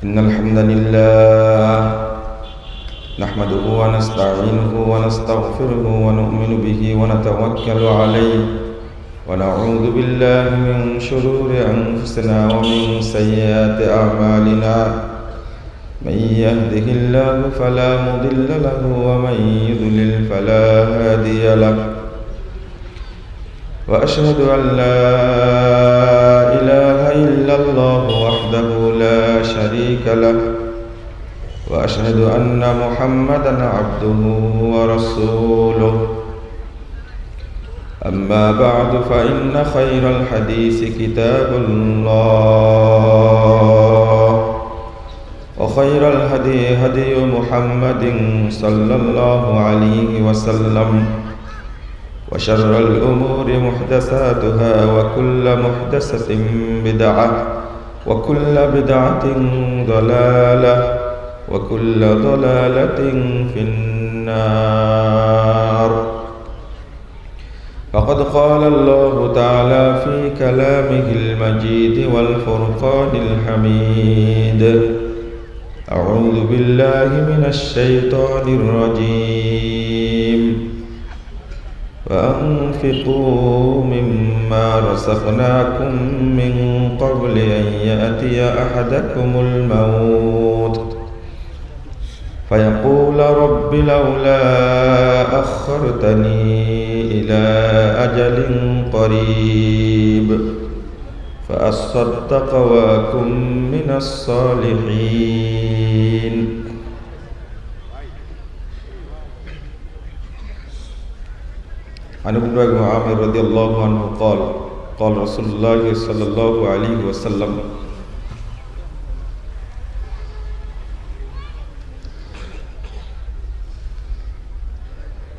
إن الحمد لله نحمده ونستعينه ونستغفره ونؤمن به ونتوكل عليه ونعوذ بالله من شرور أنفسنا ومن سيئات أعمالنا من يهده الله فلا مضل له ومن يضلل فلا هادي له وأشهد أن لا إله إلا الله وحده لا شريك له وأشهد أن محمدًا عبده ورسوله أما بعد فإن خير الحديث كتاب الله وخير الهدي هدي محمد صلى الله عليه وسلم وشر الأمور محدثاتها وكل محدثة بدعة وكل بدعة ضلالة وكل ضلالة في النار فقد قال الله تعالى في كلامه المجيد والفرقان الحميد أعوذ بالله من الشيطان الرجيم وأنفقوا مما رزقناكم من قبل أن يأتي أحدكم الموت فيقول رب لولا أخرتني إلى أجل قريب فأصدق وأكن من الصالحين عن ابن عامر رضي الله عنه قال قال رسول الله صلى الله عليه وسلم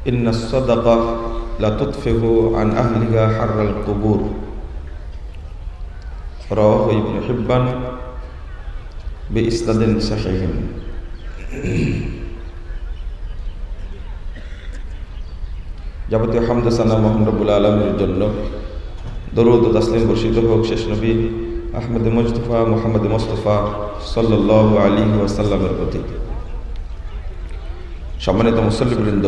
إن الصدقة لا تطفئ عن أهلها حر القبور رواه ابن حبان بإسناد صحيح যাবতীয় হামদ সানা মোহাম্মদ রব্বুল আলামিনের জন্য দরুদ ও তাসলিম বর্ষিত হোক শেষ নবী আহমদ মুজতফা মুহাম্মদ মুস্তাফা সাল্লাল্লাহু আলাইহি ওয়াসাল্লামের প্রতি। সম্মানিত মুসল্লিবৃন্দ,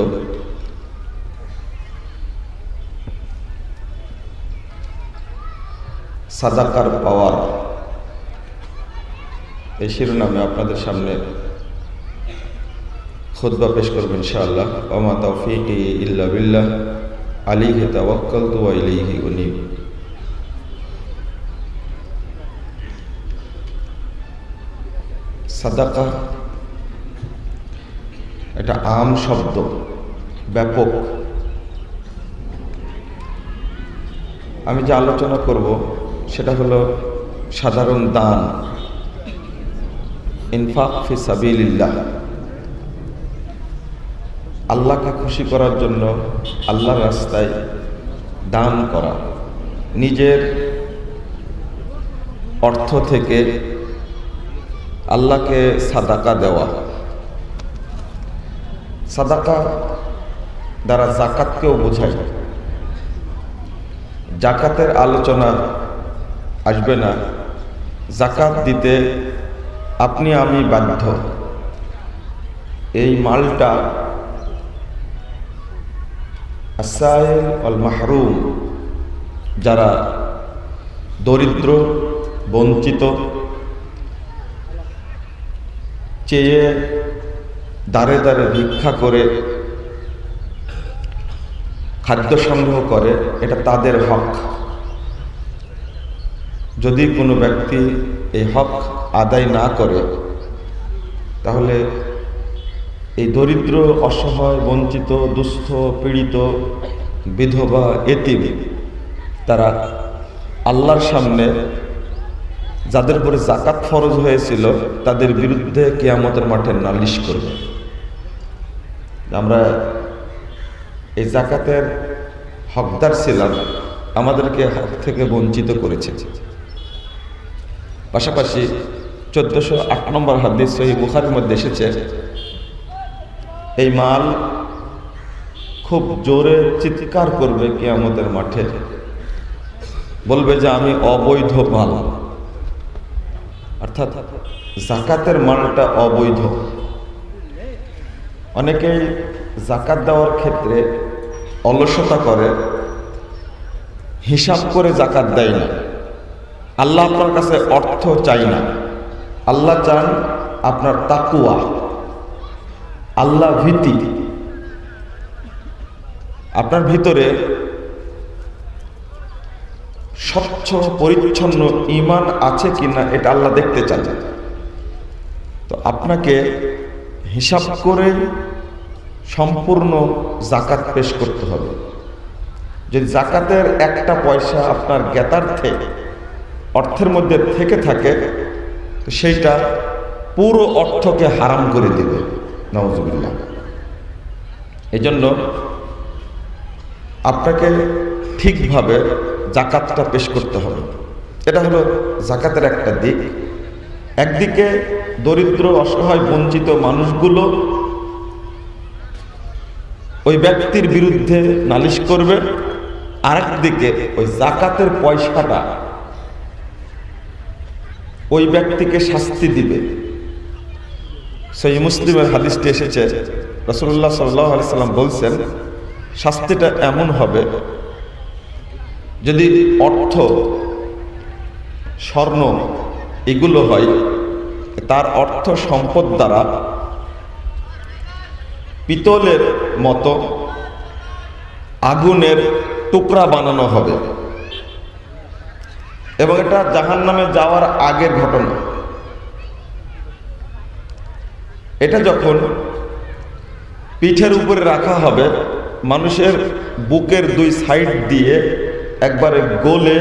সাদাকার পাওয়ার এই শিরোনামে আপনাদের সামনে খুতবা পেশ করব ইনশাআল্লাহ। ওয়া তাওফীকি ইল্লা বিল্লাহ আলাইহি তাওয়াক্কালতু ওয়া ইলাইহি উনীব। সাদাকা এটা আম শব্দ, ব্যাপক। আমি যে আলোচনা করব সেটা হলো সাধারণ দান, ইনফাক ফি সাবিলিল্লাহ। আল্লাহকে খুশি করার জন্য আল্লাহর রাস্তায় দান করা, নিজের অর্থ থেকে আল্লাহকে সাদাকা দেওয়া। সাদাকা দ্বারা যাকাতকেও বোঝায়। যাকাতের আলোচনা আসবে না, যাকাত দিতে আপনি আমি বাধ্য। এই মালটা আসাইল ওয়াল মাহরুম, যারা দরিদ্র বঞ্চিত, চেয়ে দাঁড়ে দাঁড়ে ভিক্ষা করে খাদ্য সংগ্রহ করে, এটা তাদের হক। যদি কোনো ব্যক্তি এই হক আদায় না করে তাহলে এই দরিদ্র, অসহায়, বঞ্চিত, দুস্থ, পীড়িত, বিধবা, এতিম তারা আল্লাহর সামনে যাদের উপরে যাকাত ফরজ হয়েছিল তাদের বিরুদ্ধে কিয়ামতের মাঠে নালিশ করবে। আমরা এই যাকাতের হকদার ছিলাম, আমাদেরকে হক থেকে বঞ্চিত করেছে। পাশাপাশি 1408 নম্বর হাদিস সহিহ বুখারীর মধ্যে এসেছে, এই মাল খুব জোরে চিৎকার করবে কিয়ামতের মাঠে, বলবে যে আমি অবৈধ মাল। অর্থাৎ জাকাতের মালটা অবৈধ। অনেকেই জাকাত দেওয়ার ক্ষেত্রে অলসতা করে, হিসাব করে জাকাত দেয় না। আল্লাহ আপনার কাছে অর্থ চাই না, আল্লাহ চান আপনার তাকুয়া, আল্লাহ ভীতি। আপনার ভিতরে স্বচ্ছ পরিচ্ছন্ন ঈমান আছে কিনা এটা আল্লাহ দেখতে চান। তো আপনাকে হিসাব করে সম্পূর্ণ জাকাত পেশ করতে হবে। যদি জাকাতের একটা পয়সা আপনার জ্ঞাতার্থে অর্থের মধ্যে থেকে থাকে তো সেইটা পুরো অর্থকে হারাম করে দেবে, নাউজুবিল্লাহ। এই জন্য আপনাকে ঠিকভাবে জাকাতটা পেশ করতে হবে। এটা হলো জাকাতের একটা দিক। একদিকে দরিদ্র অসহায় বঞ্চিত মানুষগুলো ওই ব্যক্তির বিরুদ্ধে নালিশ করবে, আরেকদিকে ওই জাকাতের পয়সাটা ওই ব্যক্তিকে শাস্তি দিবে। সহিহ মুসলিমের হাদিসটি এসেছে, রাসূলুল্লাহ সাল্লাল্লাহু আলাইহি সাল্লাম বলছেন, শাস্তিটা এমন হবে, যদি অর্থ স্বর্ণ এগুলো হয়, তার অর্থ সম্পদ দ্বারা পিতলের মতো আগুনের টুকরা বানানো হবে। এবং এটা জাহান্নামে যাওয়ার আগের ঘটনা। এটা যখন পিঠের উপরে রাখা হবে, মানুষের বুকের দুই সাইড দিয়ে একবারে গলে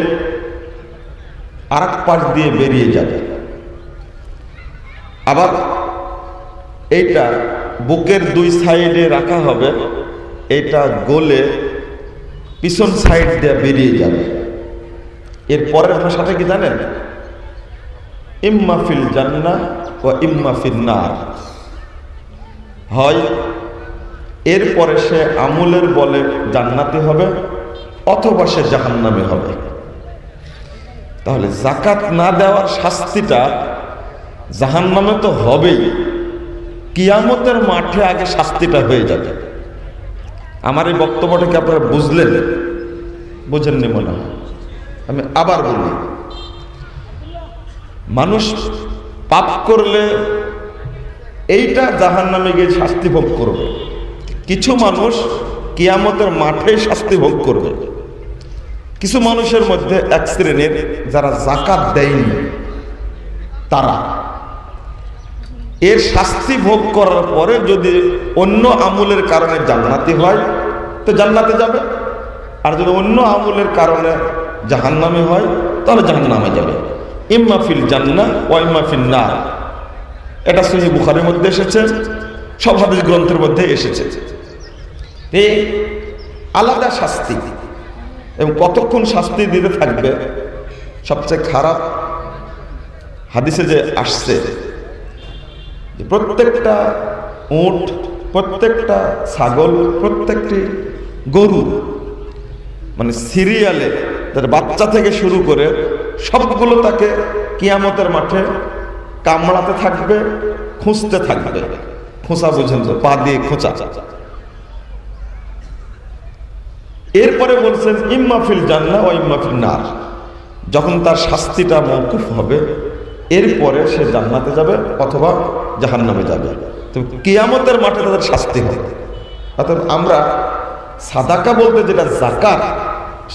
আরেক পাশ দিয়ে বেরিয়ে যাবে। আবার এইটা বুকের দুই সাইডে রাখা হবে, এটা গলে পিছন সাইড দিয়ে বেরিয়ে যাবে। এর পরের ভাষাটা কি জানেন? ইম্মা ফিল জান্নাহ ওয়া ইম্মা ফিন নার। হয় এরপরে সে আমলের বলে জান্নাতি হবে অথবা সে জাহান্নামে হবে। তাহলে জাকাত না দেওয়ার শাস্তিটা জাহান্নামে তো হবেই, কিয়ামতের মাঠে আগে শাস্তিটা হয়ে যাবে। আমার এই বক্তব্যটাকে আপনারা বুঝলেন? বুঝেননি মনে হয়। আমি আবার বলি, মানুষ পাপ করলে এইটা জাহান্নামে গিয়ে শাস্তি ভোগ করবে, কিছু মানুষ কিয়ামতের মাঠে শাস্তি ভোগ করবে। কিছু মানুষের মধ্যে এক শ্রেণীর যারা জাকাত দেয়নি, তারা এর শাস্তি ভোগ করার পরে যদি অন্য আমলের কারণে জান্নাতি হয় তো জান্নাতে যাবে, আর যদি অন্য আমলের কারণে জাহান্নামে হয় তাহলে জাহান্নামে যাবে। ইম্মা ফিল জান্নাহ ওয়া ইম্মা ফিন নার। এটা সহিহ বুখারীর মধ্যে এসেছে, সব হাদিস গ্রন্থের মধ্যে এসেছে। এই আলাদা শাস্তি, এবং কতক্ষণ শাস্তি দিতে থাকবে। সবচেয়ে খারাপ হাদিসে যে আসছে, প্রত্যেকটা উট, প্রত্যেকটা ছাগল, প্রত্যেকটি গরু, মানে সিরিয়ালে তার বাচ্চা থেকে শুরু করে সবগুলো তাকে কিয়ামতের মাঠে কামড়াতে থাকবে, খুঁজতে থাকবে। খোঁচা বুঝেন তো, পা দিয়ে খোঁচা। এরপরে বলছেন ইম্মা ফিল জান্নাহ ওয়া ইম্মা ফিন নার। যখন তার শাস্তিটা মওকুফ হবে, এরপরে সে জান্নাতে যাবে অথবা জাহান্নামে যাবে। তো কিয়ামতের মাঠে তাদের শাস্তি হবে। অর্থাৎ আমরা সাদাকা বলতে যেটা যাকাত,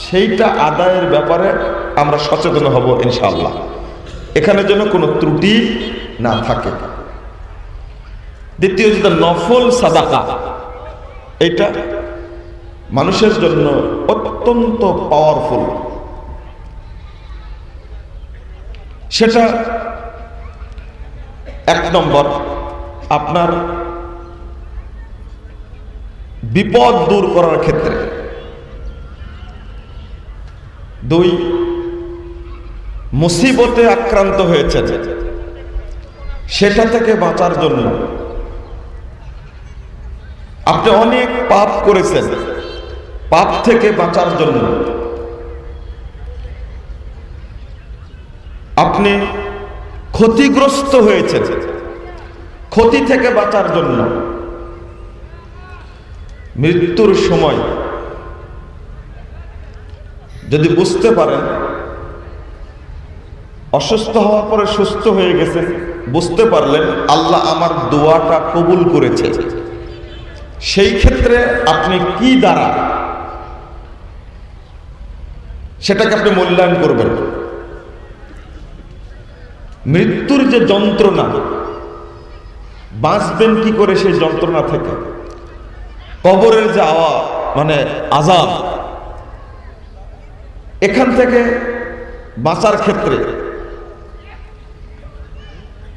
সেইটা আদায়ের ব্যাপারে আমরা সচেতন হব ইনশাআল্লাহ, এখানে যেন কোনো ত্রুটি না থাকে। দ্বিতীয় যেটা নফল সাদাকা, এইটা মানুষের জন্য অত্যন্ত পাওয়ারফুল। সেটা এক নম্বর, আপনার বিপদ দূর করার ক্ষেত্রে। দুই, মুসিবতে আক্রান্ত হয়েছে সেটা থেকে বাঁচার জন্য। আপনি অনেক পাপ করেছেন, পাপ থেকে বাঁচার জন্য আপনি ক্ষতিগ্রস্ত হয়েছে, ক্ষতি থেকে বাঁচার জন্য মৃত্যুর সময় যদি বুঝতে পারেন অসুস্থ হওয়ার পরে সুস্থ হয়ে গেছেন, বুঝতে পারলেন আল্লাহ আমার দোয়াটা কবুল করেছে, সেই ক্ষেত্রে আপনি কি দ্বারা সেটাকে আপনি মূল্যায়ন করবেন। মৃত্যুর যে যন্ত্রণা, বাঁচবেন কি করে সেই যন্ত্রণা থেকে, কবরের যে মানে আযাব, এখান থেকে বাঁচার ক্ষেত্রে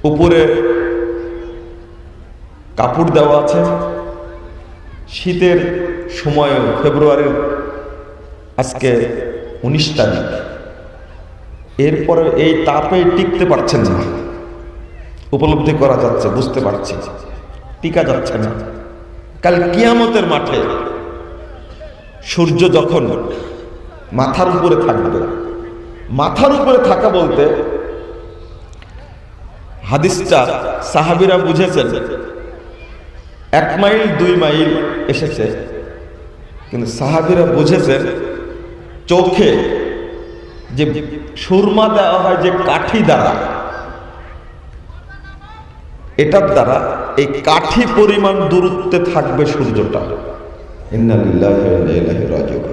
উপরে কাপড় দেওয়া আছে। শীতের সময় ফেব্রুয়ারির আজকে 19 তারিখ, এরপরে এই তাপে টিকতে পারছেন না, উপলব্ধি করা যাচ্ছে, বুঝতে পারছি টিকা যাচ্ছে না। কাল কিয়ামতের মাঠে সূর্য যখন মাথার উপরে থাকবে, মাথার উপরে থাকা বলতে হাদিসটা সাহাবীরা বুঝেছেন 1 মাইল 2 মাইল এসেছে, কিন্তু সাহাবীরা বুঝেছেন চোখে যে সুরমা দেওয়া হয় যে কাঠি দ্বারা, এটার দ্বারা এই কাঠি পরিমাণ দূরত্বে থাকবে সূর্যটা। ইন্না লিল্লাহি ওয়া ইন্না ইলাইহি রাজিউন।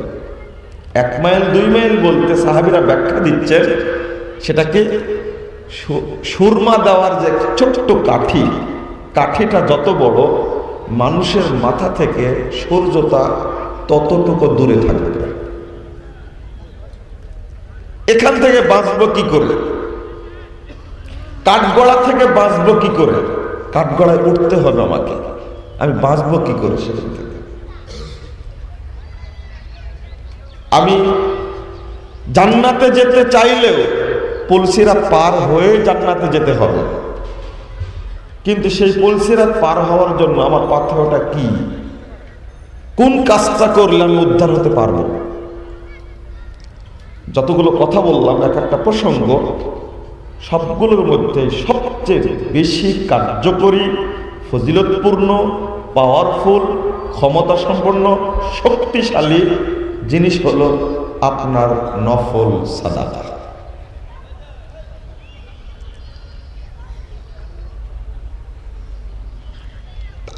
1 মাইল 2 মাইল বলতে সাহাবীরা ব্যাখ্যা দিচ্ছেন সেটাকে সুরমা দেওয়ার যে ছোট্ট কাঠি, কাঠিটা যত বড় মানুষের মাথা থেকে সূর্যটা ততটুকু দূরে থাকবে। এখান থেকে বাঁচবো কি করে? কাঠগড়া থেকে বাঁচবো কি করে? কাঠগড়ায় উঠতে হবে আমাকে, আমি বাঁচবো কি করে সেখান থেকে? আমি জান্নাতে যেতে চাইলেও পুলসিরাত পার হয়ে জান্নাতে যেতে হবে, কিন্তু সেই পুলসিরাত পার হওয়ার জন্য আমার পাথরটা কি, কোন কাজটা করলে আমি উদ্ধার হতে পারবো? যতগুলো কথা বললাম এক একটা প্রসঙ্গ, সবগুলোর মধ্যে সবচেয়ে বেশি কার্যকরী, ফজিলতপূর্ণ, পাওয়ারফুল, ক্ষমতা সম্পন্ন, শক্তিশালী জিনিস হলো আপনার নফল সাদাকা।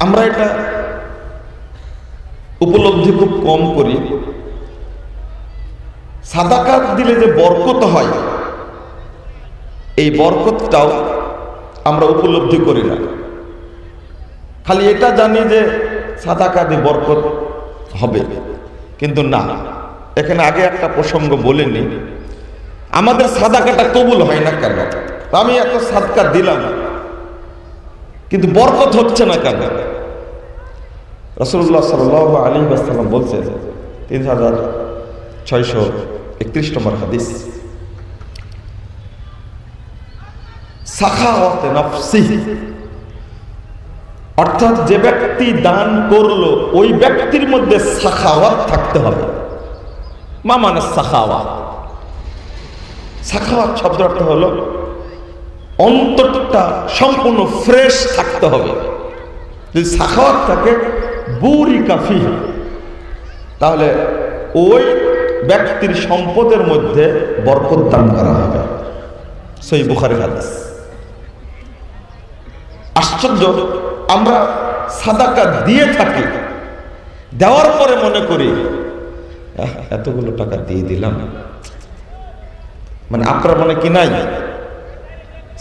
আমরা এটা উপলব্ধি খুব কম করি। সাদাকা দিলে যে বরকত হয়, এই বরকতটাও আমরা উপলব্ধি করি না। খালি এটা জানি যে সাদাকা দিয়ে বরকত হবে, কিন্তু না, এখানে আগে একটা প্রসঙ্গ বলেনি, আমাদের সাদাকাটা কবুল হয় না কেন? আমি এত সাদকা দিলাম কিন্তু বরকত হচ্ছে না কেন? রাসূলুল্লাহ সাল্লাল্লাহু আলাইহি ওয়াসাল্লাম বলছেন, 3631 নম্বর হাদিস, সাখাওয়াত নাফসিহি, অর্থাৎ যে ব্যক্তি দান করলো ওই ব্যক্তির মধ্যে সাখাওয়াত থাকতে হবে। মা মানে সাখাওয়াত? সাখাওয়াত শব্দ অর্থ হলো অন্তরটা সম্পূর্ণ ফ্রেশ থাকতে হবে। যদি সাখাওয়াত থাকে বুরিকা ফিহি, তাহলে ওই ব্যক্তির সম্পদের মধ্যে বরকত দান করা হবে। সহিহ বুখারীর হাদিস। আশ্চর্য, আমরা সাদাকা দিয়ে থাকি, দেওয়ার পরে মনে করি এতগুলো টাকা দিয়ে দিলাম, মানে আপনার মনে কি নাই?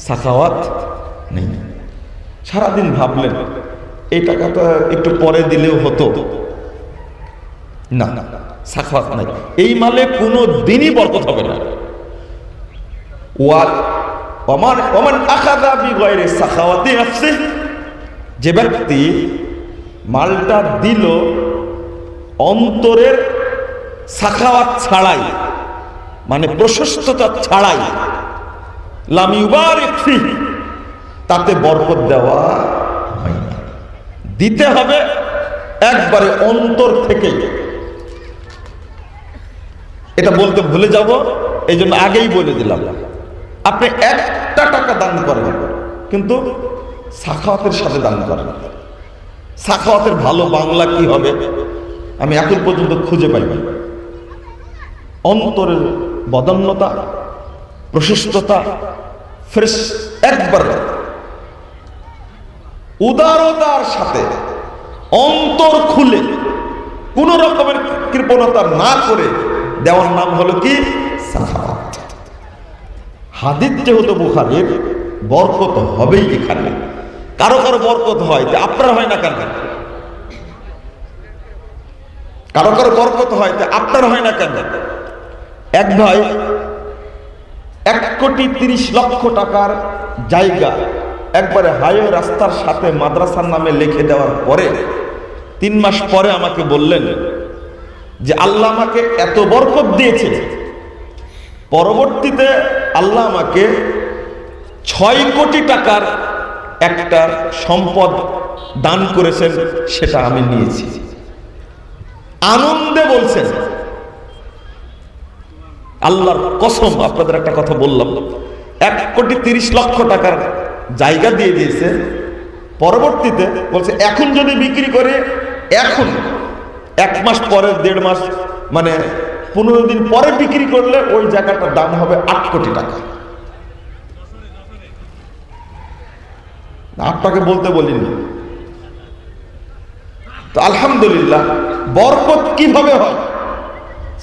সাখাওয়াত নেই। সারাদিন ভাবলেন এই টাকাটা একটু পরে দিলেও হতো, না, সাখাওয়াত নাই। এই মালে কোনো দিনই বরকত হবে না। ওমান আখাযা বিগায়রি সাখাওয়াতি নাফসিহি, যে ব্যক্তি মালটা দিল অন্তরের সাখাওয়াত ছাড়াই, মানে প্রশস্ততা ছাড়াই, লাম ইউবারিক ফিহি, তাতে বরকত দেওয়া হয় না। দিতে হবে একবারে অন্তর থেকে। এটা বলতে ভুলে যাব, এই জন্য আগেই বলে দিলাম। আপনি একটা টাকা দান করেন, কিন্তু সাখাওয়াতের সাথে দান করেন। সাখাওয়াতের ভালো বাংলা কি হবে আমি এখন পর্যন্ত খুঁজে পাইনি। অন্তরের বদান্যতা, প্রশস্ততা, ফ্রেশ, একবার উদারতার সাথে অন্তর খুলে কোন রকমের কৃপণতা না করে দেওয়ার নাম হলো কি সাখাওয়াত। হাদিস যেহেতু বুখারীর, বরকত হবেই এখানে। কারো কারো বরকত হয়, আপনার হয় না কেন? কারো কারো বরকত হয়, আপনার হয় না কেন? এক ভাই 1,30,00,000 টাকার জায়গা একবারে হাইওয়ে রাস্তার সাথে মাদ্রাসার নামে লিখে দেওয়ার পরে 3 মাস পরে আমাকে বললেন যে আল্লাহ আমাকে এত বরকত দিয়েছে, পরবর্তীতে আল্লাহ আমাকে 6 কোটি টাকার একটা সম্পদ দান করেছেন, সেটা আমি নিয়েছি। আনন্দে বলছেন, আল্লাহর কসম আপনাদের একটা কথা বললাম, 1,30,00,000 টাকার জায়গা দিয়ে দিয়েছে, পরবর্তীতে বলছে এখন যদি বিক্রি করে, এখন 1 মাস পরে, 1.5 মাস মানে 15 দিন পরে বিক্রি করলে ওই জায়গাটার দাম হবে 8 কোটি টাকা। আপনাকে বলতে বলিনি তো। আলহামদুলিল্লাহ, বরকত কিভাবে হয়?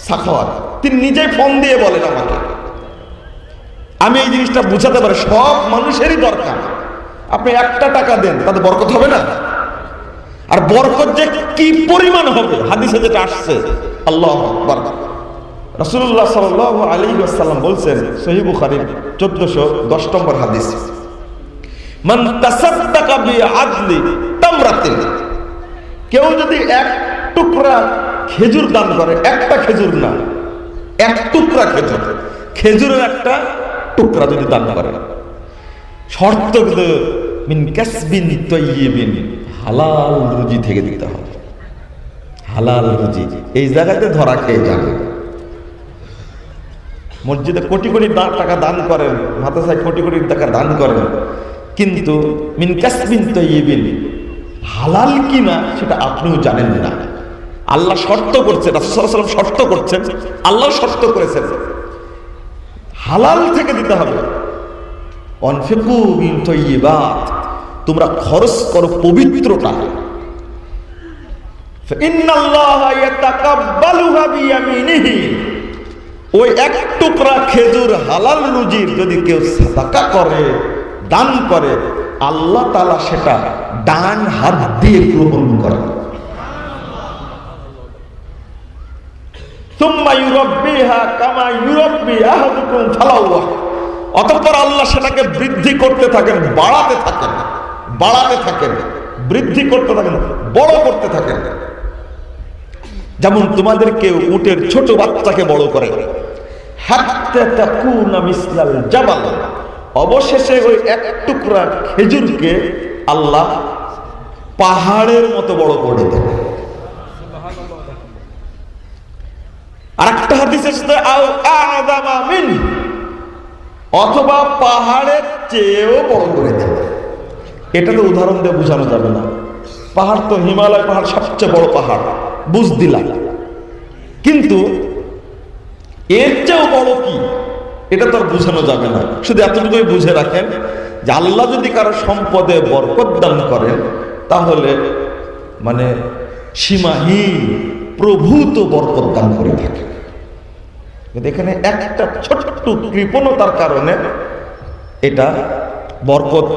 সাখাওয়াত। তিনি নিজেই ফোন দিয়ে বলেন আমাকে, আমি এই জিনিসটা বুঝাতে পারি, সব মানুষেরই দরকার। আপনি 1 টাকা দেন, তাতে বরকত হবে না? আর বরকত যে কি পরিমাণ হবে, হাদিসে যেটা আসছে, আল্লাহু আকবার। রাসূলুল্লাহ সাল্লাল্লাহু আলাইহি ওয়াসাল্লাম বলছেন, সহিহ বুখারী 1410 নম্বর হাদিস, মান তাসাদ্দাকা বিআদলি তামরাতিন, কেউ যদি 1 টুকরা খেজুর দান করে, একটা খেজুর না, 1 টুকরা খেজুর, খেজুরের একটা টুকরা যদি দান করে, শর্ত কিন্তু মিন কাসবিন তাইয়িবিন, হালাল রুজি থেকে দিতে হবে। হালাল রুজি এই জায়গাতে ধরা খেয়ে যাবে। মসজিদে কোটি কোটি টাকা দান করেন, মাদ্রাসায় কোটি কোটি টাকা দান করেন, কিন্তু মিন কাসবিন তাইয়িবিন হালাল কিনা সেটা আপনিও জানেন না। আল্লাহ শর্ত করছেন, রাসূল সাল্লাল্লাহু আলাইহি ওয়াসাল্লাম শর্ত করছেন, আল্লাহ শর্ত করেছেন, হালাল থেকে দিতে হবে। আনফিকু মিন তাইয়িবাত, তোমরা খরচ করো পবিত্রতা। ইন্নাল্লাহা ইয়াতাকাব্বালুহা বিয়ামিনিহি, ওই 1 টুকরা খেজুর হালাল রুজির যদি কেউ সাদাকা করে, দান করে, আল্লাহ তাআলা সেটা ডান হাত দিয়ে গ্রহণ করেন। সুম্মা ইউরাব্বিহা কামা ইউরাব্বি আহাদুকুম ফালাওয়া, অতঃপর আল্লাহ সেটাকে বৃদ্ধি করতে থাকেন, বাড়াতে থাকেন, বাড়াতে থাকেন, বৃদ্ধি করতে থাকেন, বড় করতে থাকেন। যেমন তোমাদেরকে উটের ছোট বাচ্চাকে বড় করে, হাত্তা তাকুনা মিসলাল জাবাল, অবশেষে ওই 1 টুকরা খেজুরকে আল্লাহ পাহাড়ের মতো বড় করে দেন। আরেকটা হাদিসের সাথে আও আযামা মিন, অথবা পাহাড়ের চেয়েও বড় করে দেন। এটা তো উদাহরণ দিয়ে বোঝানো যাবে না। পাহাড় তো হিমালয় পাহাড় সবচেয়ে বড় পাহাড়, বুঝ দিলাম, কিন্তু এর চেয়েও বড় কি এটা তো আর বোঝানো যাবে না। শুধু এতটুকুই বুঝে রাখেন যে আল্লাহ যদি কারো সম্পদে বরকত দান করেন, তাহলে মানে সীমাহীন প্রভূত বরকত দান করে থাকে। এখানে একটা ছোট্ট কৃপণতার কারণে এটা বরকত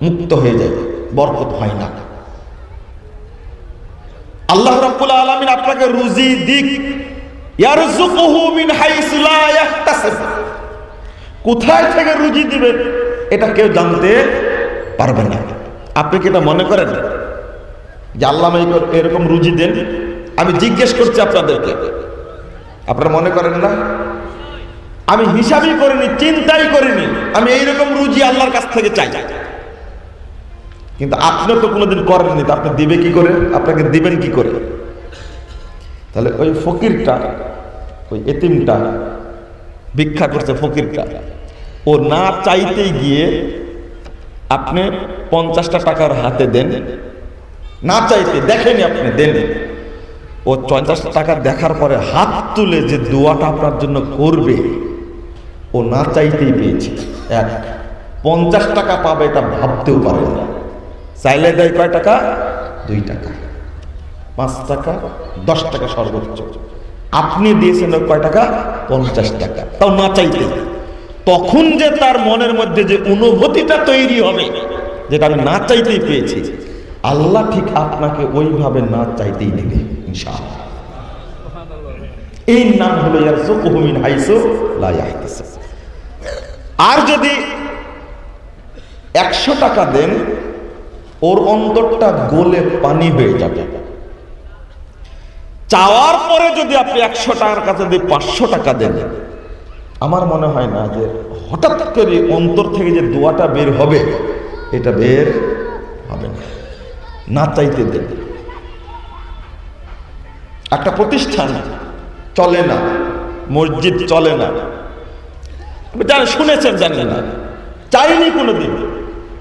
মুক্ত হয়ে যায়, বরকত হয় না। আল্লাহ রাব্বুল আলামিন আপনাকে রুজি দিক, ইয়ারযুকুহু মিন হাইসু লা ইয়াহতাসিব, কোথায় থেকে রুজি দিবে এটা কেউ জানতে পারবে না। আপনি কি এটা মনে করেন যে আল্লাহ এরকম রুজি দেন? আমি জিজ্ঞেস করছি আপনাদেরকে, আপনারা মনে করেন না? আমি হিসাবই করিনি, চিন্তাই করিনি আমি এইরকম রুজি আল্লাহর কাছ থেকে চাই, কিন্তু আপনি তো কোনোদিন করেননি, আপনি দিবে কি করে? আপনাকে দিবেন কি করে? তাহলে ওই ফকিরটা, ওই এতিমটা ভিক্ষা করছে, ফকিরটা ও না চাইতে গিয়ে আপনি 50টা টাকার হাতে দেন, না চাইতে দেখেনি আপনি দেন, ও 50 টাকা দেখার পরে হাত তুলে যে দোয়াটা আপনার জন্য করবে, ও না চাইতেই পেয়েছে। 50 টাকা পাবে এটা ভাবতেও পারে না। চাইলে দেয় কয় টাকা? 2 টাকা, 5 টাকা, 10 টাকা সর্বোচ্চ। আপনি দিয়েছেন কয় টাকা? 50 টাকা, তাও না চাইতে। তখন যে তার মনের মধ্যে যে অনুভূতিটা তৈরি হবে যেটা আমি না চাইতেই পেয়েছি, আল্লাহ ঠিক আপনাকে ওইভাবে না চাইতেই দেবে ইনশাআল্লাহ। এই নাম হলো ইয়ারযুকুহু মিন হাইসু লা ইয়াহতাসিব। আর যদি 100 টাকা দেন, ওর অন্তরটা গলে পানি হয়ে যাবে। চাওয়ার পরে যদি আপনি 100 টাকার কাছে দিয়ে 500 টাকা দেন, আমার মনে হয় না যে হঠাৎ করে অন্তর থেকে যে দোয়াটা বের হবে, এটা বের হবে না। না চাইতে দেন। একটা প্রতিষ্ঠান চলে না, মসজিদ চলে না, শুনেছেন জানেন না, চাইনি কোনোদিন।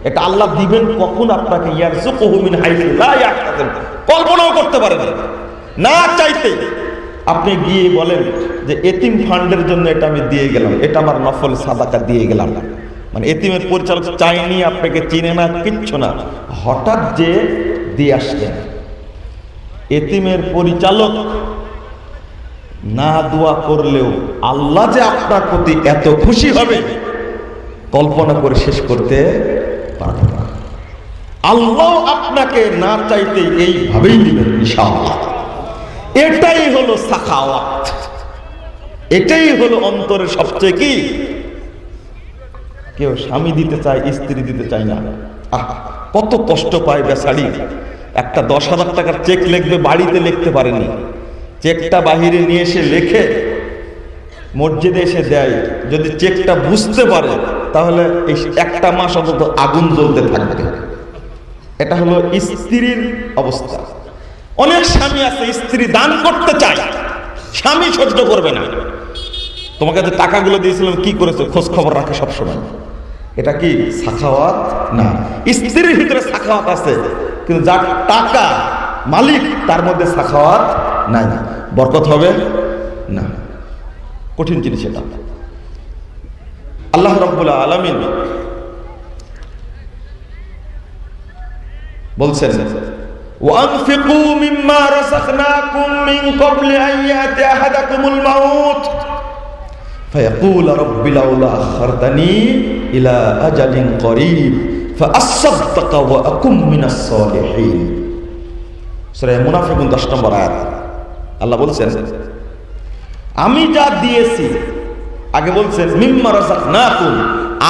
এটা আল্লাহ দিবেন কখন আপনাকে, ইয়ারযুকুহু মিন হাইসু লা ইয়াহতাসিব, কল্পনাও করতে পারেন না। না চাইতে আপনি গিয়ে বলেন যে এতিম ফান্ডের জন্য এটা আমি দিয়ে গেলাম, এটা আমার নফল সাদাকা দিয়ে গেলাম। মানে এতিমের পরিচালক চাইনি, আপনাকে চিনে না, কিচ্ছু না, হঠাৎ যে দিয়ে আসলেন। এতিমের পরিচালক না দোয়া করলেও আল্লাহ যে আপনার প্রতি এত খুশি হবে কল্পনা করে শেষ করতে পারবেন না। আল্লাহ আপনাকে না চাইতে এইভাবেই দিবেন ইনশাআল্লাহ। এটাই হলো সাখাওয়াত, এটাই হলো অন্তরের সবচেয়ে কি। কেউ স্বামী দিতে চায়, স্ত্রী দিতে চায় না। কত কষ্ট পায় বেচারি। একটা 10,000 টাকার চেক লিখবে, বাড়িতে লিখতে পারেনি, চেকটা বাহিরে নিয়ে এসে লেখে মসজিদে এসে দেয়। যদি চেকটা বুঝতে পারে তাহলে এই একটা মাস অন্তত আগুন জ্বলতে থাকবে। এটা হলো স্ত্রীর অবস্থা। অনেক স্বামী আছে স্ত্রী দান করতে চায়, স্বামী সহ্য করবে না। তোমাকে যে টাকাগুলো দিয়েছিলাম কি করেছো, খোঁজ খবর রাখে সবসময়। এটা কি সাখাওয়াত? না। স্ত্রীর ভিতরে সাখাওয়াত আছে, কিন্তু যার টাকা মালিক তার মধ্যে সাখাওয়াত নাই, বরকত হবে না। কঠিন জিনিস এটা। আল্লাহ রাব্বুল আলামিন বলছেন, ওয়ানফিকু মিম্মা রাযাকনাকুম মিন ক্বাবলি আন ইয়াতি আহাদাকুমুল মাউত ফায়াকুল রাব্বি লাউলা আখখারতানি ইলা আজালিন করিব ফাআসসাদদাকা ওয়া আকুম মিনাস সালিহিন। সূরা মুনাফিকুন 10 নম্বর আয়াত। আল্লাহ বলছেন, আমি যা দিয়েছি, আগে বলছেন মিম্মা রাযাকনাকুম,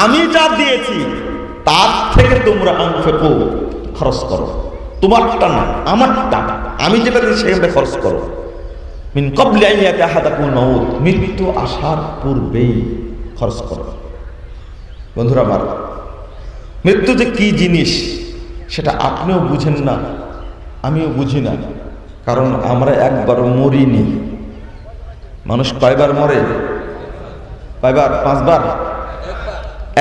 আমি যা দিয়েছি তার থেকে তোমরা আনফিকু, খরচ করো। তোমারটা না, আমারটা, আমি যেটা দিই সেখানে খরচ করো। মিন ক্বাবলি আন ইয়াতি আহাদাকুমুল মাউত, মৃত্যু আসার পূর্বেই খরচ করো। বন্ধুরা আমার, মৃত্যু যে কি জিনিস সেটা আপনিও বুঝেন না, আমিও বুঝি না, কারণ আমরা একবার মরিনি। মানুষ কয়বার মরে? কয়বার? 5 বার?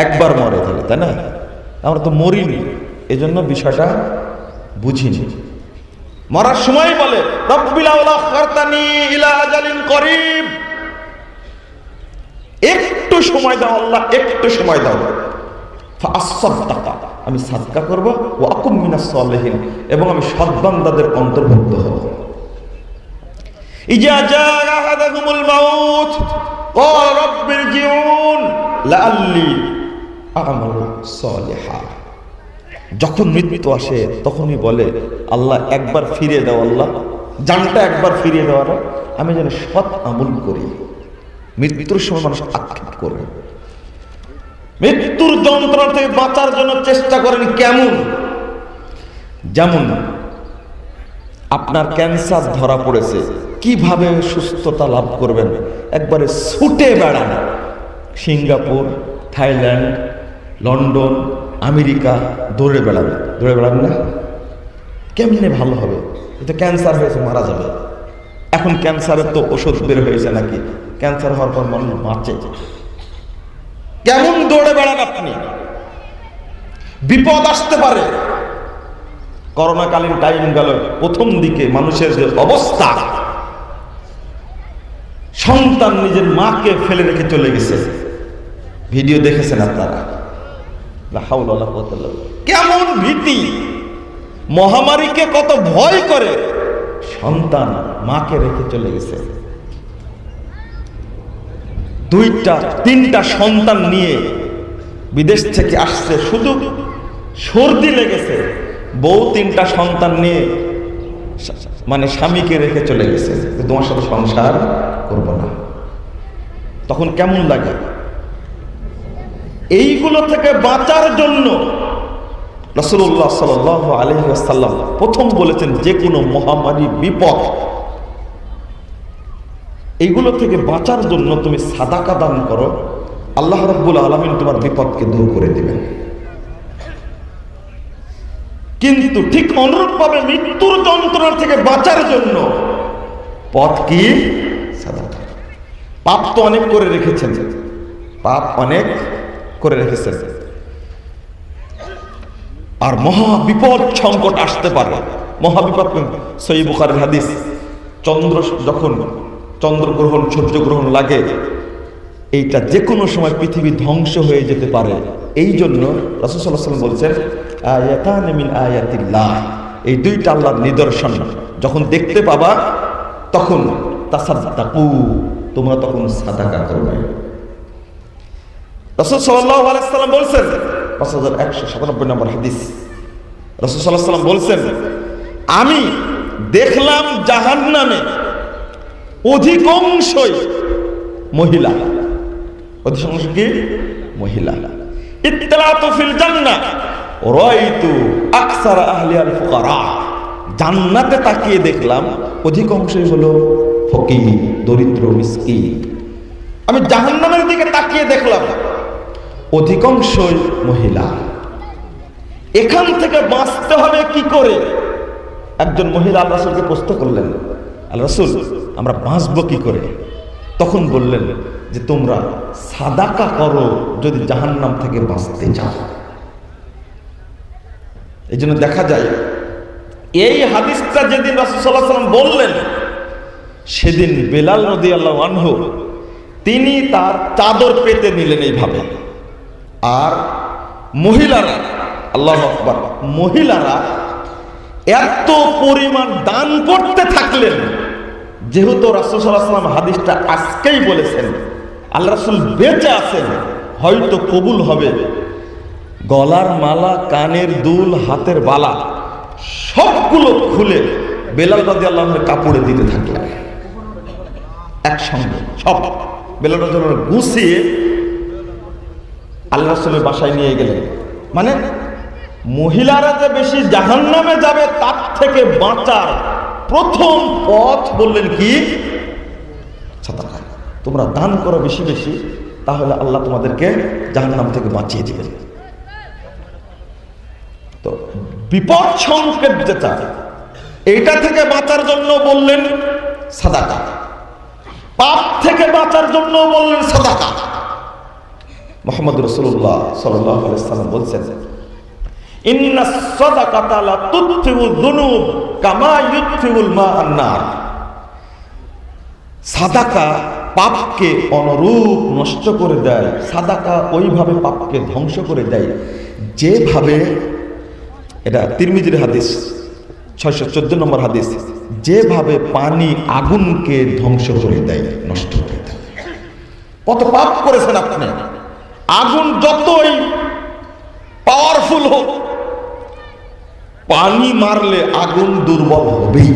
একবার মরে, তাহলে তাই না? আমরা তো মরিনি, এজন্য বিষয়টা বুঝিনি। মরার সময় বলে রব্বি লাউলা আখখারতানি ইলা আজালিন করিব, একটু সময় দাও আল্লাহ, একটু সময় দাও। ফাআসসাদদাকা, আমি সাদকা করব, ওয়া আকুম মিনাস সালিহিন, এবং আমি সৎ বান্দাদের অন্তর্ভুক্ত হব। ইজা জাআ আহাদাকুমুল মাউত ক্বাল রাব্বিরজিউন লাআল্লি আমালু সালিহা। যখন মৃত্যু আসে তখনই বলে আল্লাহ একবার ফিরিয়ে দাও, আল্লাহ জানটা একবার ফিরিয়ে দেওয়ার, আমি যেন সৎ আমল করি। মৃত্যুর সময় মানুষ আক্ষেপ করে, মৃত্যুর যন্ত্রণা থেকে বাঁচার জন্য চেষ্টা করেন। কেমন? যেমন আপনার ক্যান্সার ধরা পড়েছে, কিভাবে সুস্থতা লাভ করবেন? একবারে ছুটে বেড়ান, সিঙ্গাপুর, থাইল্যান্ড, লন্ডন, আমেরিকা, দৌড়ে বেড়াবে। দৌড়ে বেড়ান না? কেমনে ভালো হবে? এটা ক্যান্সার হয়েছে, মারা যাবে। এখন ক্যান্সারের তো ওষুধ বের হয়েছে নাকি? ক্যান্সার হওয়ার পর মানুষ বাঁচে। কেমন দৌড়ে বেড়ান আপনি? বিপদ আসতে পারে। করোনাকালীন টাইম গেল, প্রথম দিকে মানুষের যে অবস্থা, সন্তান নিজের মাকে ফেলে রেখে চলে গেছে, ভিডিও দেখেছেন আপনারা। কেমন ভীতি, মহামারীকে কত ভয় করে, সন্তান মাকে রেখে চলে গেছে। 2-3টা সন্তান নিয়ে বিদেশ থেকে আসছে, শুধু সর্দি লেগেছে, বউ 3টা সন্তান নিয়ে মানে স্বামীকে রেখে চলে গেছে, তোমার সাথে সংসার করব না। তখন কেমন লাগে? এইগুলো থেকে বাঁচার জন্য রাসূলুল্লাহ সাল্লাল্লাহু আলাইহি ওয়াসাল্লাম প্রথম বলেছেন, যে কোনো মহামারী, বিপদ, এইগুলো থেকে বাঁচার জন্য তুমি সাদাকা দান করো, আল্লাহ রাব্বুল আলামিন তোমার বিপদকে দূর করে দিবেন। কিন্তু ঠিক অনুরূপভাবে মৃত্যুর যন্ত্রণা থেকে বাঁচার জন্য পথ কি? সাদাকা। পাপ তো অনেক করে রেখেছেন, পাপ অনেক করে রেখেছেন, আর মহা বিপদ সংকট আসতে পারে। মহাবিপদ, সহিহ বুখারীর হাদিস, যখন চন্দ্রগ্রহণ, সূর্যগ্রহণ লাগে, এইটা যে কোনো সময় পৃথিবী ধ্বংস হয়ে যেতে পারে। এই জন্য রাসূল সাল্লাল্লাহু আলাইহি ওয়াসাল্লাম বলছেন, আয়াতান মিন আয়াতিল্লাহ, এই 2টা আল্লাহর নিদর্শন যখন দেখতে পাবা, তখন তাসাদ্দাকু, তোমরা তখন সাদাকা করবে। রাসূল সাল্লাল্লাহু আলাইহি ওয়াসাল্লাম বলছেন, 5197 নম্বর হাদিস, রাসূল সাল্লাল্লাহু আলাইহি ওয়াসাল্লাম বলছেন, আমি দেখলাম জাহান্নামে অধিকাংশই মহিলা। অধিকাংশ কি? মহিলা। ইত্তালাতু ফিল জান্নাহ রাআইতু আকসারা আহলিল ফুকারা, জান্নাতে তাকিয়ে দেখলাম অধিকাংশই হলো ফকির, দরিদ্র, মিসকিন। আমি জাহান্নামের দিকে তাকিয়ে দেখলাম অধিকাংশই মহিলা। এখান থেকে বাঁচতে হবে কি করে? একজন মহিলা আল্লাহ রাসূলকে প্রশ্ন করলেন, আল্লাহ রাসূল, আমরা বাঁচবো কি করে? তখন বললেন যে তোমরা সাদাকা করো যদি জাহান্নাম থেকে বাঁচতে চাও। এই জন্য দেখা যায়, এই হাদিসটা যেদিন রাসূল সাল্লাল্লাহু আলাইহি ওয়াসাল্লাম বললেন, সেদিন বেলাল রাদিয়াল্লাহু আনহু তিনি তার চাদর পেতে নিলেন এইভাবে, আর মহিলারা, আল্লাহু আকবার, মহিলারা এত পরিমাণ দান করতে থাকলেন। যেহেতু রাসূল সাল্লাল্লাহু আলাইহি ওয়াসাল্লাম হাদিসটা আজকেই বলেছেন, আল্লাহ রাসূল বেঁচে আছেন, হয়তো কবুল হবে, গলার মালা, কানের দুল, হাতের বালা সবগুলো খুলে বেলাল রাদিয়াল্লাহু আনহু কাপড়ে দিতে থাকলেন একসঙ্গে। সব বেলাল রাদিয়াল্লাহু আনহু গুছিয়ে আল্লাহ রাসূলের বাসায় নিয়ে গেলেন। মানে মহিলারা যে বেশি জাহান্নামে যাবে তার থেকে বাঁচার প্রথম পথ বললেন কি? সাদাকা। তোমরা দান করো বেশি বেশি, তাহলে আল্লাহ তোমাদেরকে জাহান্নাম থেকে বাঁচিয়ে দিবেন। তো বিপদ সংকেত যেটা, এইটা থেকে বাঁচার জন্য বললেন সাদাকা, পাপ থেকে বাঁচার জন্য বললেন সাদাকা। মুহাম্মদ রাসূলুল্লাহ সাল্লাল্লাহু আলাইহি ওয়াসাল্লাম বলছেন, ইন্নাস সাদাকাতা লা তুতফিউ যুনুব কামা ইউতফিউল মা আন-নার। সাদাকা পাপকে অনুরূপ নষ্ট করে দেয়, সাদাকা ওইভাবে পাপকে ধ্বংস করে দেয় যেভাবে, এটা তিরমিজির হাদিস 614 নম্বর হাদিস, যেভাবে পানি আগুনকে ধ্বংস করে দেয়, নষ্ট করে দেয়। কত পাপ করেছেন আপনি, আগুন যতই পাওয়ারফুল হোক, পানি মারলে আগুন দুর্বল হবেই,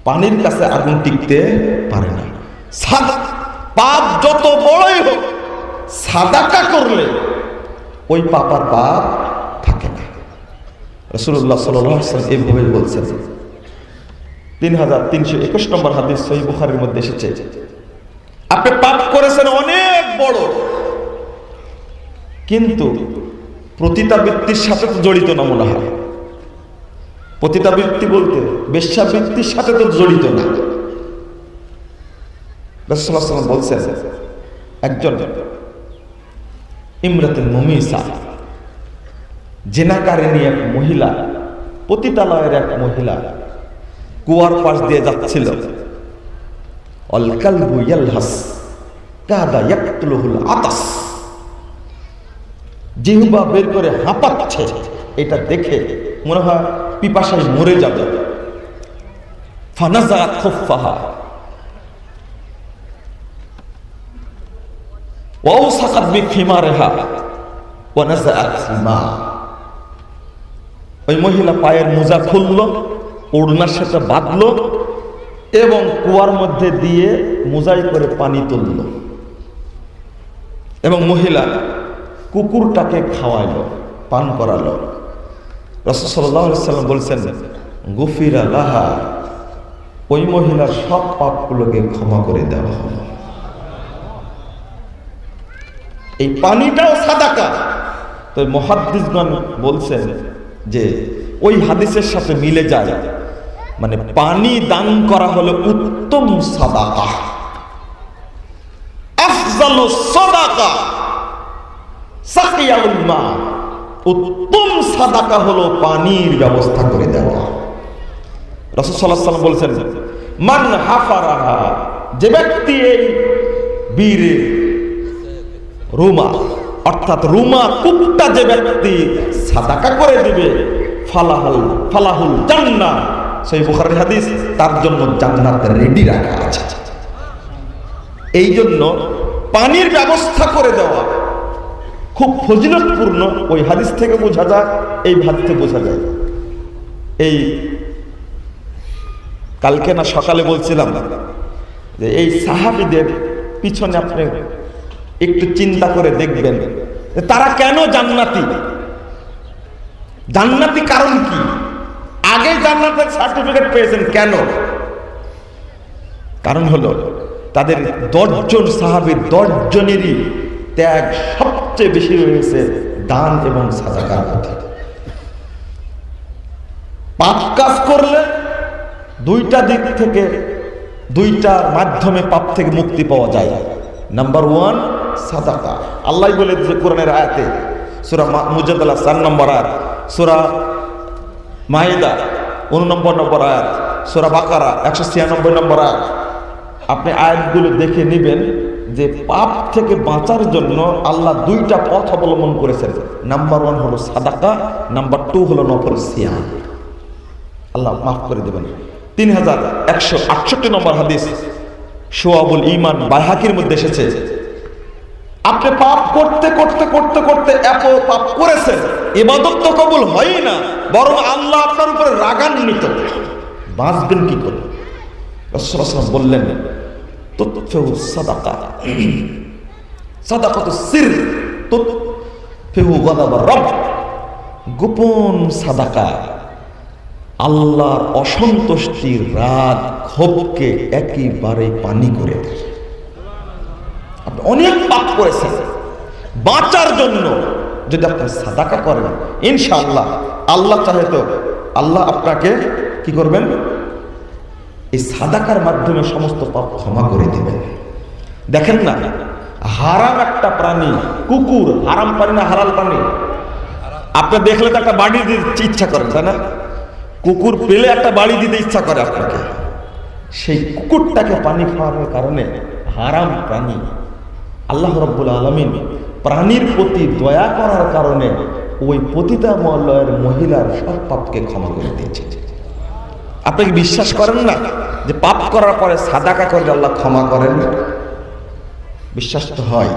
পানির কাছে আগুন টিকতে পারে না। পাপ যত বড়ই হোক, সাদাকা করলে ওই পাপার পাপ থাকে না। রাসূলুল্লাহ সাল্লাল্লাহু আলাইহি ওয়াসাল্লাম এইভাবে বলছেন। 3321 নম্বর হাদিস সহিহ বুখারীর মধ্যে এসেছে, আপনি পাপ করেছেন অনেক বড়, কিন্তু পতিতাবৃত্তির সাথে তো জড়িত না মনে হয়। পতিতাবৃত্তি বলতে বেশ্যাবৃত্তির সাথে তো জড়িত না। রাসূলুল্লাহ সাল্লাল্লাহু আলাইহি ওয়াসাল্লাম বলছেন, একজন ইমরাতুন মুমিসা, জেনাকারিনী এক মহিলা, পতিতালয়ের এক মহিলা কুয়ার পাশ দিয়ে যাচ্ছিল। অল কালবু ইয়ালহাস কাদা ইয়াকতুলুহুল আতাস, জিহ্বা বের করে হাঁপাচ্ছে, এটা দেখে মনে হয় পিপাসায় মরে যাবে। ফানাজাত খুফফাহা ওয়াউসাকাত বিখিমারিহা ওয়া নাযাআত মা, ওই মহিলা পায়ের মোজা খুলল, ওড়নার সাথে বাঁধলো এবং কুয়ার মধ্যে দিয়ে মোজাই করে পানি তুলল এবং মহিলা কুকুরটাকে খাওয়াইল, পান করালো। রাসূল সাল্লাল্লাহু আলাইহি সাল্লাম বলছেন, গুফিরা লাহা, ওই মহিলার সব পাপগুলোকে ক্ষমা করে দেওয়া হলো। এই পানিটাও সাদাকা। তো মুহাদ্দিসগণ বলছেন যে ওই হাদিসের সাথে মিলে যায়, মানে পানি দান করা হলো উত্তম সাদাকা, আফজালুস সাদাকা সাকিয়াউল মা। উত্তম সাদাকা হলো পানির ব্যবস্থা করে দেওয়া। রাসূল সাল্লাল্লাহু আলাইহি ওয়াসাল্লাম বলেছেন, মান হাফারাহা, যে ব্যক্তি এই বীরে রুমা, অর্থাৎ রুমা কূপটা যে ব্যক্তি সাদাকা করে দিবে, ফালাহুল জান্নাহ, সেই বুখারীর হাদিস, তার জন্য জান্নাত রেডি রাখা আছে। এই জন্য পানির ব্যবস্থা করে দেওয়া খুব ফজিলতপূর্ণ। ওই হাদিস থেকে বোঝা যায়, এই হাদিস থেকে বোঝা যায়। এই কালকে না সকালে বলছিলাম যে এই সাহাবীদের পিছনে আপনি একটু চিন্তা করে দেখবেন তারা কেন জান্নাতি, জান্নাতি কারণ কি, আগে জান্নাতের সার্টিফিকেট পেয়েছেন কেন? কারণ হলো তাদের 10 জন সাহাবীর 10 জনেরই ত্যাগ সবচেয়ে বেশি রয়েছে দান এবং সাদাকার প্রতি। পাপ কাজ করলে দুইটা দিক থেকে, দুইটার মাধ্যমে পাপ থেকে মুক্তি পাওয়া যায়। নাম্বার 1 সাদাকা। আল্লাহ বলে যে কোরআনের আয়াতে, সূরা মুজাদালা 4 নম্বর আয়াত, সূরা মাইদা 89 নম্বর আয়াত, সূরা বাকারা 196 নম্বর আয়াত, আপনি আয়াতগুলো দেখে নেবেন যে পাপ থেকে বাঁচার জন্য আল্লাহ দুইটা পথ অবলম্বন করেছেন। নাম্বার 1 হলো সাদাকা, নাম্বার 2 হলো নফল সিয়াম। আল্লাহ মাফ করে দেবেন। 3168 নম্বর হাদিস, শুআবুল ঈমান বাইহাকির মধ্যে এসেছে, আপনি পাপ করতে করতে করতে করতে এত পাপ করেছেন, ইবাদত তো কবুল হয় না, বরং আল্লাহ আপনার উপরে রাগান্বিত, বাঁচবেন কি করে? রাসূল সাল্লাল্লাহু আলাইহি ওয়াসাল্লাম বললেন, তুতফিউ সাদাকা, সাদাকাতুস সির তুতফিউ গাদাবার রব, গোপন সাদাকা আল্লাহর অসন্তুষ্টির রাগ ক্ষোভকে একেবারে পানি করে দেয়। আপনি অনেক পাপ করেছেন, বাঁচার জন্য যদি আপনি সাদাকা করেন, ইনশাআল্লাহ আল্লাহ চাহে তো আল্লাহ আপনাকে কি করবেন, এই সাদাকার মাধ্যমে সমস্ত পাপ ক্ষমা করে দিবেন। দেখেন না, হারাম একটা প্রাণী কুকুর, হারাম প্রাণী না হালাল প্রাণী? আপনি দেখলে তো একটা বাড়ি দিতে ইচ্ছা করেন, তাই না? কুকুর পেলে একটা বাড়ি দিতে ইচ্ছা করে আপনাকে। সেই কুকুরটাকে পানি খাওয়ানোর কারণে হারাম প্রাণী, আল্লাহ রাব্বুল আলামিন প্রাণীর প্রতি দয়া করার কারণে ওই পতিতালয়ের মহিলার সব পাপকে ক্ষমা করে দিয়েছে। আপনি কি বিশ্বাস করেন না যে পাপ করার পরে সাদাকা করে আল্লাহ ক্ষমা করেন? বিশ্বাস তো হয়,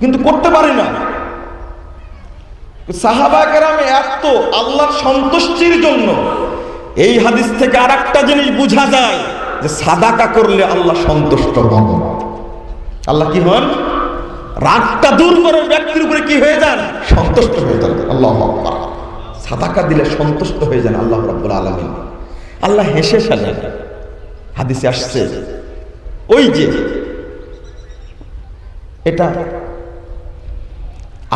কিন্তু করতে পারি না। সাহাবায়ে কেরামে এত আল্লাহর সন্তুষ্টির জন্য, এই হাদিস থেকে আরেকটা জিনিস বোঝা যায় যে সাদাকা করলে আল্লাহ সন্তুষ্ট হন। আল্লাহ কি হন? রাগটা দূর করে ব্যক্তির উপরে কি হয়ে যান? সন্তুষ্ট হয়ে যান। আল্লাহু আকবার। সাদাকা দিলে সন্তুষ্ট হয়ে যান আল্লাহ রাব্বুল আলামিন। আল্লাহ হেসে ফেলেন। হাদিসে আসছে, ওই যে এটা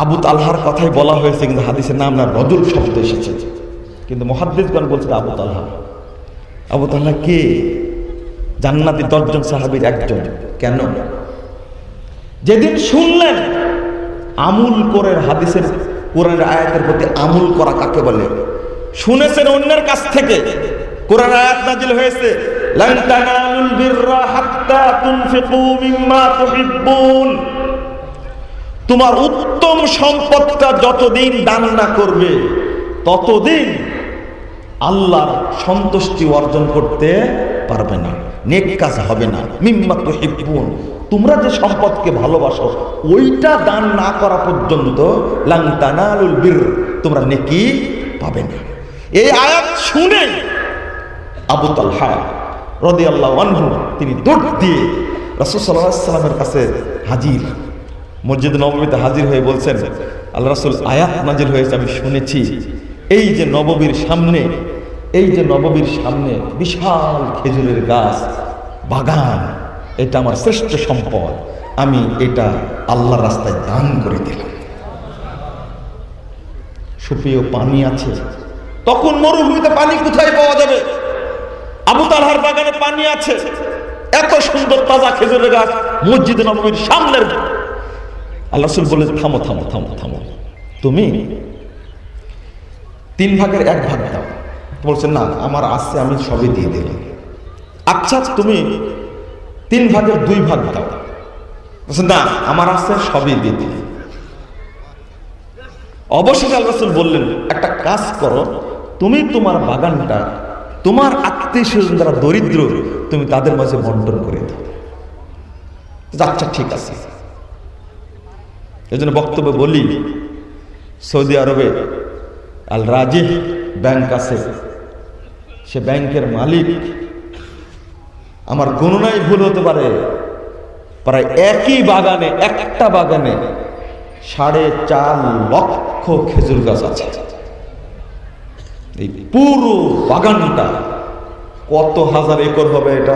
আবু তালহার কথাই বলা হয়েছে, কিন্তু হাদিসের নাম না, রজুল শব্দ এসেছে, কিন্তু মুহাদ্দিসগণ বলছে আবু তালহা। আবু তালহা কে? জান্নাতি 10 জন সাহাবীর একজন। কেন? যেদিন শুনলেন আমল করে, হাদিসের কোরআনের আয়াতের প্রতি আমল করা কাকে বলে, শুনেছেন অন্যের কাছ থেকে, কোরআন আয়াত নাজিল হয়েছে, লান তানালুল বিররা হাত্তা তুনফিকু মিম্মা তুহিব্বুন। তোমার উত্তম সম্পদটা যতদিন দান না করবে ততদিন আল্লাহর সন্তুষ্টি অর্জন করতে পারবে না, নেক কাজ হবে না। মিম্মা তুহিব্বুন, তোমরা যে সম্পদকে ভালোবাসো ওইটা দান না করা পর্যন্ত লান তানালুল বির, তোমরা নেকি পাবে না। এই আয়াত শুনে আবু তালহা রাদিয়াল্লাহু আনহু তিনি দৌড় দিয়ে রাসূল সাল্লাল্লাহু আলাইহি ওয়াসাল্লামের কাছে হাজির, মসজিদ নববীতে হাজির হয়ে বলছেন, আল্লাহ রাসূল আয়াত নাজিল হয়েছে আমি শুনেছি, এই যে নববীর সামনে, এই যে নববীর সামনে বিশাল খেজুরের গাছ, বাগান, এটা আমার শ্রেষ্ঠ সম্পদ, আমি এটা আল্লাহর রাস্তায় দান করে দিলাম। সুপ্রিয় পানি আছে, তখন মরুভূমিতে পানি কোথায় পাওয়া যাবে? আবু তালহার বাগানে পানি আছে, এত সুন্দর তাজা খেজুরের গাছ মসজিদ নববীর সামনের। আল্লাহ রাসূল বলেন, থামো থামো থামো থামো, তুমি 3 ভাগের 1 ভাগ দাও। বলছেন না, আমার আছে, আমি সবই দিয়ে দিলাম। আচ্ছা তুমি 3 ভাগের 2 ভাগ দাও। বলছেন না, আমার আছে, সবই দিয়ে দিলাম। অবশেষে আল্লাহ রাসূল বললেন, একটা কাজ করো, তুমি তোমার বাগানটা তোমার আত্মীয় স্বজন যারা দরিদ্র তুমি তাদের মাঝে বন্টন করে দাও। আচ্ছা ঠিক আছে। এই জন্য বক্তব্যে বলি, সৌদি আরবে আল রাজিহ ব্যাংক আছে, সে ব্যাংকের মালিক, আমার গণনায় ভুল হতে পারে, প্রায় একই বাগানে, একটা বাগানে 4.5 লক্ষ খেজুর গাছ আছে। এই পুরো বাগানটা কত হাজার একর হবে? এটা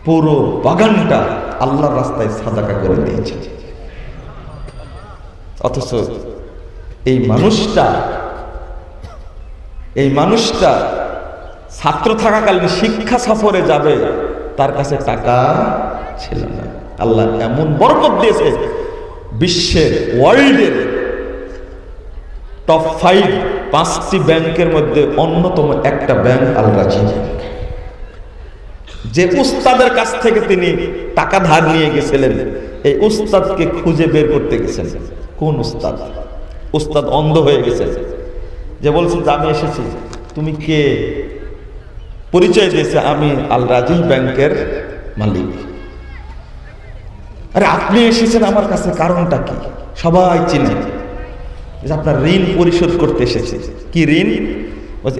পুরো বাগানটা আল্লাহর রাস্তায় সাদাকা করে দিয়েছে। অথচ এই মানুষটা ছাত্র থাকাকালীন শিক্ষা সফরে যাবে, তার কাছে টাকা ছিল না। আল্লাহ এমন বরকত দিয়েছে, বিশ্বের ওয়ার্ল্ডের টপ 5টি ব্যাংকের মধ্যে অন্যতম একটা ব্যাংক আল রাজিহ ব্যাংক। যে উস্তাদের কাছ থেকে তিনি টাকা ধার নিয়ে গেছিলেন, এই উস্তাদকে খুঁজে বের করতে গেছেন। কোন উস্তাদ? উস্তাদ অন্ধ হয়ে গেছেন, যে বলছেন যে আমি এসেছি। তুমি কে? পরিচয় দিয়েছে, আমি আল রাজিহ ব্যাংকের মালিক। আরে আপনি এসেছেন আমার কাছে, কারণটা কি? সবাই চিনে, আপনার ঋণ পরিশোধ করতে এসেছে। কি ঋণ?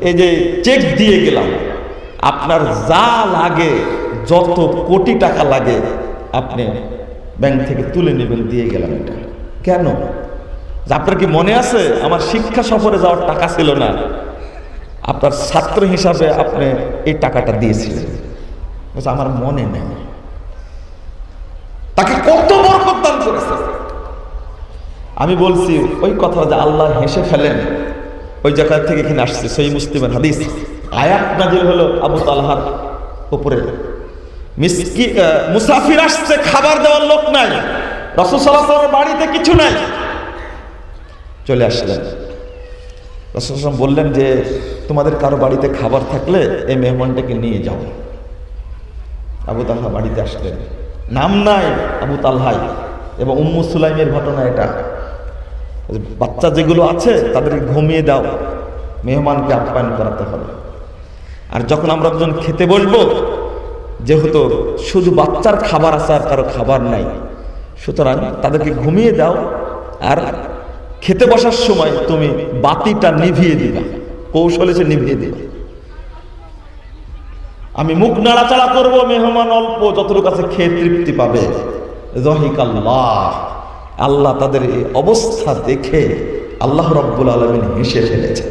এই যে চেক দিয়ে গেলাম, আপনার যা লাগে, যত কোটি টাকা লাগে আপনি ব্যাংক থেকে তুলে নেবেন, দিয়ে গেলাম। এটা কেন? আপনার কি মনে আছে আমার শিক্ষা সফরে যাওয়ার টাকা ছিল না, আপনার ছাত্র হিসাবে আপনি এই টাকাটা দিয়েছিলেন। আমার মনে নেই। তাকে কত বরকত দান করেছে। আমি বলছি ওই কথা যে আল্লাহ হেসে ফেলেন, ওই জায়গা থেকে এখানে আসছে। সহিহ মুসলিমের হাদিস, আয়াত নাজিল হলো আবু তালহার উপরে। মুসাফির আসছে, খাবার দেওয়ার লোক নাই, রাসূল সাল্লাল্লাহু আলাইহি ওয়াসাল্লামের বাড়িতে কিছু নাই। চলে আসলেন, রাসূল সাল্লাল্লাহু আলাইহি ওয়াসাল্লাম বললেন যে তোমাদের কারো বাড়িতে খাবার থাকলে এই মেহমানটাকে নিয়ে যাও। আবু তালহা বাড়িতে আসলেন, নাম নাই আবু তালহাই। এবং উম্মু সুলাইমের ঘটনা এটা, বাচ্চা যেগুলো আছে তাদেরকে ঘুমিয়ে দাও, মেহমানকে আপ্যায়ন করাতে হবে। আর যখন আমরা দুজন খেতে বসবো, যেহেতু শুধু বাচ্চার খাবার আছে আর কারো খাবার নাই, সুতরাং তাদেরকে ঘুমিয়ে দাও। আর খেতে বসার সময় তুমি বাতিটা নিভিয়ে দিবা, কৌশলে সে নিভিয়ে দিবা। আমি মুখ নাড়াচাড়া করবো, মেহমান অল্প, যতটুকু কাছে খেয়ে তৃপ্তি পাবে। যাহিকাল্লাহ, আল্লাহ তাদের এই অবস্থা দেখে আল্লাহ রাব্বুল আলামিন হেসে ফেলেছে।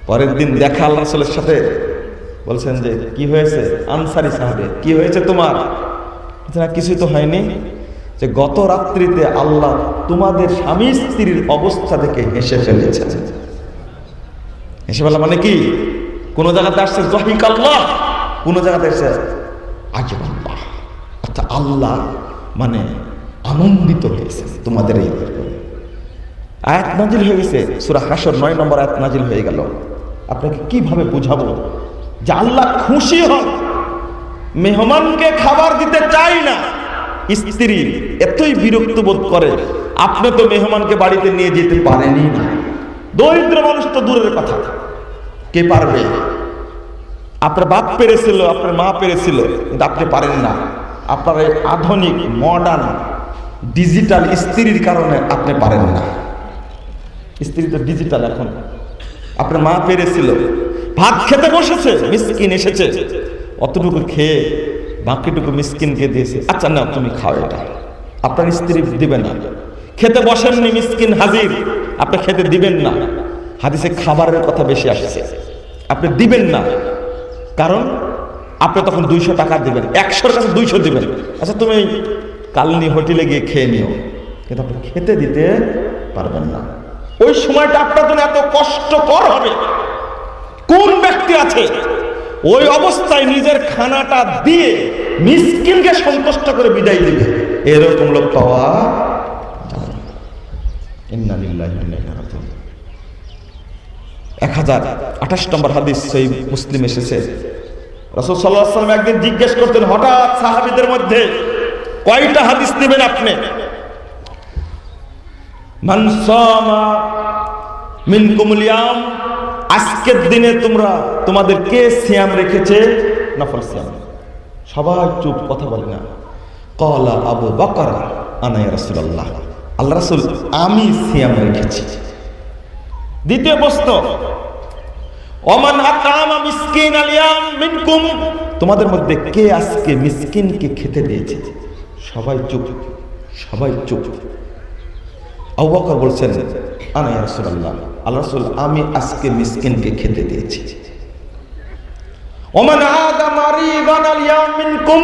পরের দিন দেখা আল্লাহ রাসূলের সাথে, বলছেন যে কি হয়েছে? আনসারী সাহাবে, কি হয়েছে তোমার? কিছুই তো হয়নি, যে গত রাত্রিতে আল্লাহ তোমাদের স্বামী স্ত্রীর অবস্থা দেখে হেসে ফেলেছে। হেসে ফেলা মানে কি? কোন জায়গাতে আসছে যাহিকাল্লাহ, কোন জায়গাতে আসছে আজবাল্লাহ, অর্থাৎ আল্লাহ মানে আনন্দিত হয়েছে তোমাদের এই আয়াত নাজিল হয়ে গেছে। সূরা হাশর 9 নম্বর আয়াত নাজিল হয়ে গেল। আপনাকে কিভাবে বুঝাবো যে আল্লাহ খুশি হন? মেহমানকে খাবার দিতে চাই না, স্ত্রী এতই বিরক্ত বোধ করে। আপনি তো মেহমানকে বাড়িতে নিয়ে যেতে পারেনই না। দরিদ্র মানুষ তো দূরের কথা, কে পারবে? আপনার বাপ পেরেছিল, আপনার মা পেরেছিল, কিন্তু আপনি পারেন না। আপনার এই আধুনিক মডার্ন ডিজিটাল স্ত্রীর কারণে আপনি পারেন না। স্ত্রী তো ডিজিটাল এখন। আপনার মা পেরেছিল, ভাত খেতে বসেছে, মিসকিন এসেছে, অতটুকু খেয়ে বাকিটুকু মিসকিনকে দিয়েছে। আচ্ছা না, তুমি খাও এটা। আপনার স্ত্রী দিবে না। খেতে বসেননি, মিসকিন হাজির, আপনি খেতে দিবেন না। হাদিসে খাবারের কথা বেশি আসছে, আপনি দিবেন না। কারণ আপনি তখন 200 টাকা দিবেন, 100-র কাছে 200 দিবেন। আচ্ছা তুমি কালনি হোটেলে গিয়ে খেয়ে নিও, কিন্তু আপনি খেতে দিতে পারবেন না। ওই সময়টা আপনার জন্য এত কষ্টকর হবে। কোন ব্যক্তি আছে ওই অবস্থায় নিজের খানাটা দিয়ে মিসকিনকে সন্তুষ্ট করে বিদায় দিবে? এরকম লোক পাওয়া যায় না। ইন্না লিল্লাহি ওয়া ইন্না ইলাইহি রাজিউন। 1028 নম্বর হাদিস সহিহ মুসলিম এসেছে। রাসূল সাল্লাল্লাহু আলাইহি ওয়াসাল্লাম একদিন জিজ্ঞেস করতেন, হঠাৎ সাহাবীদের মধ্যে কয়টা হাদিস নেবেন আপনি? মান সামা মিনকুমুল ইয়াম, আজকের দিনে তোমাদের কে সিয়াম রেখেছে? নফল সিয়াম। সবাই চুপ, কথা বলে না। ক্বালা আবু বকর আনা ইয়া রাসূলুল্লাহ, আল্লাহ রাসূল আমি সিয়াম রেখেছি। দ্বিতীয় প্রশ্ন, ওমান আতআমা মিসকিনাল ইয়াম মিনকুম, তোমাদের মধ্যে কে আজকে মিসকিনকে খেতে দিয়েছে? সবাই চুপ, সবাই চুপ। আবু বকর বলছেন আনা ইয়া রাসূলুল্লাহ, আল্লাহ রাসূল আমি আজকে মিসকিনকে খেতে দিয়েছি। ওমান আদা মারিদান আল ইয়াম মিনকুম,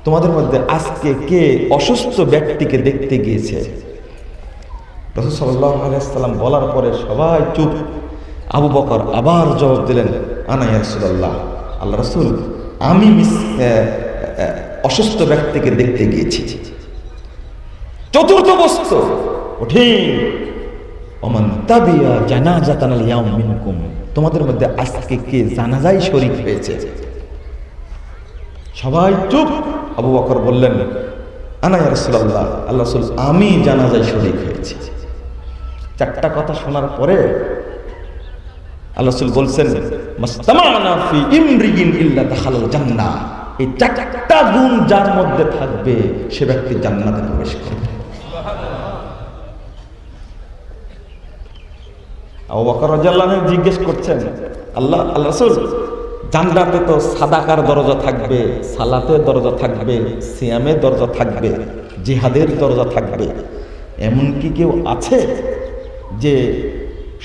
তোমাদের মধ্যে আজকে কে অসুস্থ ব্যক্তিকে দেখতে গিয়েছে? রাসূল সাল্লাল্লাহু আলাইহি ওয়াসাল্লাম বলার পরে সবাই চুপ। আবু বকর আবার জবাব দিলেন আনা ইয়া রাসূলুল্লাহ, আল্লাহ রাসূল আমি অসুস্থ ব্যক্তিকে দেখতে গিয়েছি। চতুর্থ বস্তু কঠিন, ওমান তাবিয়া জানাজাতান আল ইয়াম মিনকুম, তোমাদের মধ্যে আজকে কে জানাজায় শরীক হয়েছে? সবাই চুপ। আবু বকর বললেন আনা ইয়া রাসূলুল্লাহ, আল্লাহ রাসূল আমি জানাজায় শরীক হয়েছি। চারটা কথা শোনার পরে আল্লাহ রাসূল বলছেন মাসতামানা ফি ইমরিইন ইল্লা দাখালাল জান্নাহ, এই চারটা গুণ যার মধ্যে থাকবে সে ব্যক্তি জান্নাতে প্রবেশ করবে। আবু বকর রাদিয়াল্লাহু আনহু জিজ্ঞেস করছেন আল্লাহ রাসূল জান্নাতে তো সাদাকার দরজা থাকবে, সালাতের দরজা থাকবে, সিয়ামের দরজা থাকবে, জিহাদের দরজা থাকবে, এমন কি কেউ আছে যে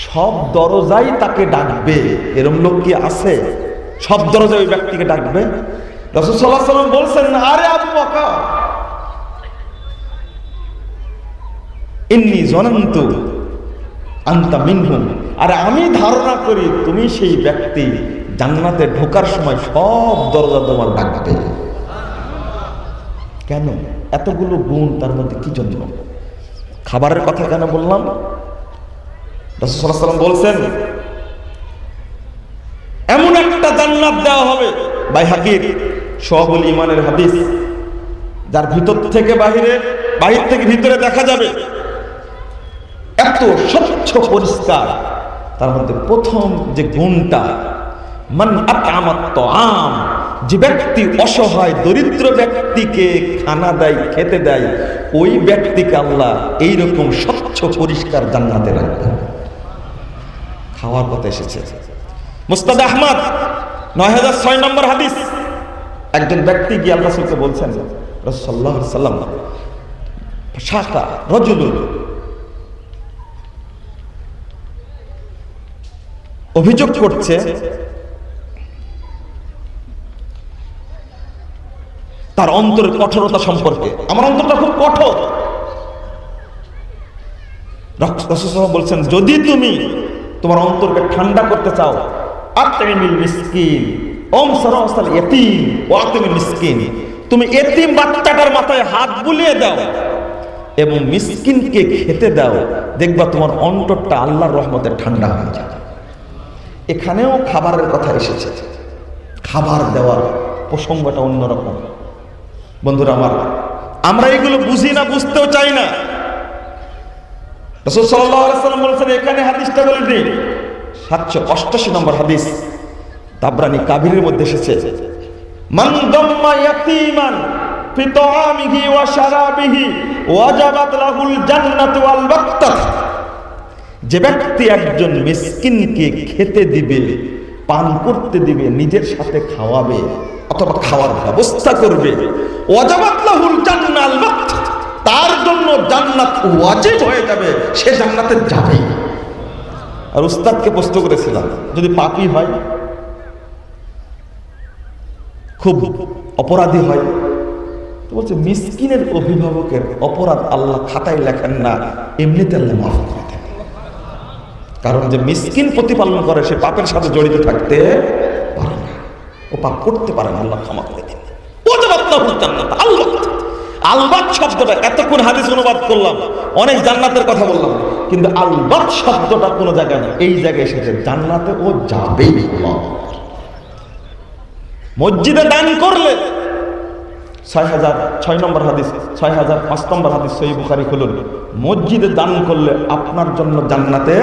সব দরজাই তাকে ডাকবে? এরকম লোক কি আছে? সব দরজায় ওই ব্যক্তিকে ডাকবে? রাসূল সাল্লাল্লাহু আলাইহি ওয়াসাল্লাম বলছেন আরে আবু বকর ইন্নী জানান্তু আনতা মিনহুম, আরে আমি ধারণা করি তুমি সেই ব্যক্তি, জান্নাতে ঢোকার সময় সব দরজা তোমার ডাকবে। কেন? এতগুলো গুণ তার মধ্যে কি জন্য? খাবারের কথা কেন বললাম? রাসূল সাল্লাল্লাহু আলাইহি ওয়াসাল্লাম বলছেন এমন একটা জান্নাত দেওয়া হবে, বাইহাকির শুআবুল ঈমানের হাদিস, যার ভিতর থেকে বাহির থেকে ভিতরে দেখা যাবে এত স্বচ্ছ পরিষ্কার। তার মধ্যে প্রথম যে গুণটা মান আতআমাত তাআম, যে ব্যক্তি অসহায় দরিদ্র ব্যক্তিকে খানা দেয়, খেতে দেয়, ওই ব্যক্তিকে আল্লাহ এইরকম স্বচ্ছ পরিষ্কার জান্নাতে রাখবে। খাওয়ার কথা এসেছে মুসনাদ আহমদ 9006 নম্বর হাদিস। একজন ব্যক্তি গিয়ে আল্লাহ রাসূলকে বলছেন রাসূল সাল্লাল্লাহু আলাইহি ওয়াসাল্লাম শাকা রাজুলুন, অভিযোগ করছে তার অন্তরের কঠোরতা সম্পর্কে। আমার অন্তরটা খুব কঠোর। রাসূল সাল্লাল্লাহু আলাইহি ওয়াসাল্লাম বলছেন যদি তুমি তোমার অন্তরকে ঠান্ডা করতে চাও, আতইমিল মিসকিন ওমসরাসাল ইয়াতীম ওয়াতিমিল মিসকিন, তুমি এতিম বাচ্চাটার মাথায় হাত বুলিয়ে দাও এবং মিসকিনকে খেতে দাও, দেখবা তোমার অন্তরটা আল্লাহর রহমতে ঠান্ডা হয়ে যাবে। এখানেও খাবারের কথা এসেছে, খাবার দেওয়ার প্রসঙ্গটা অন্যরকম। বন্ধুরা আমার, আমরা এগুলো বুঝি না, বুঝতেও চাই না। রাসূল সাল্লাল্লাহু আলাইহি ওয়াসাল্লাম বলেছেন, এখানে হাদিসটা বলে দিই, 788 নম্বর হাদিস, তাবরানী কাবিরের মধ্যে এসেছে, মান দাম্মা ইয়াতীমান ফি তাআমিহি ওয়া শারাবিহি ওয়াজাবাত লাহুল জান্নাতু ওয়াল বাক্তাহ। যে ব্যক্তি একজন মিসকিনকে খেতে দিবে, পান করতে দিবে, নিজের সাথে খাওয়াবে অথবা খাওয়ার ব্যবস্থা করবে, ওয়াজাবাত লাহুল জান্নাতুল ওয়াল বাক্তাহ, তার জন্য জান্নাত ওয়াজিব হয়ে যাবে, সে জান্নাতে যাবে। আর উস্তাদকে প্রশ্ন করেছিলাম, যদি পাপী হয়, খুব অপরাধী হয়, তো বলছে মিসকিনের অভিভাবকের অপরাধ আল্লাহ খাতায় লেখেন না, এমনিতে আল্লাহ মাফ করে দেন। কারণ যে মিসকিন প্রতিপালন করে সে পাপের সাথে জড়িত থাকতে পারে না, ও পাপ করতে পারে না, আল্লাহ ক্ষমা করে দেন। আলবাত শব্দটা এতক্ষণ হাদিস অনুবাদ করলাম, অনেক জান্নাতের কথা বললাম, কিন্তু আলবাত শব্দটা কোনো জায়গায় না, এই জায়গায় এসেছে, জান্নাতে ও যাবেই। মসজিদে দান করলে 6006 নম্বর হাদিস, 6005 নম্বর হাদিস সহিহ বুখারী খুলুন, মসজিদে দান করলে আপনার জন্য জান্নাতে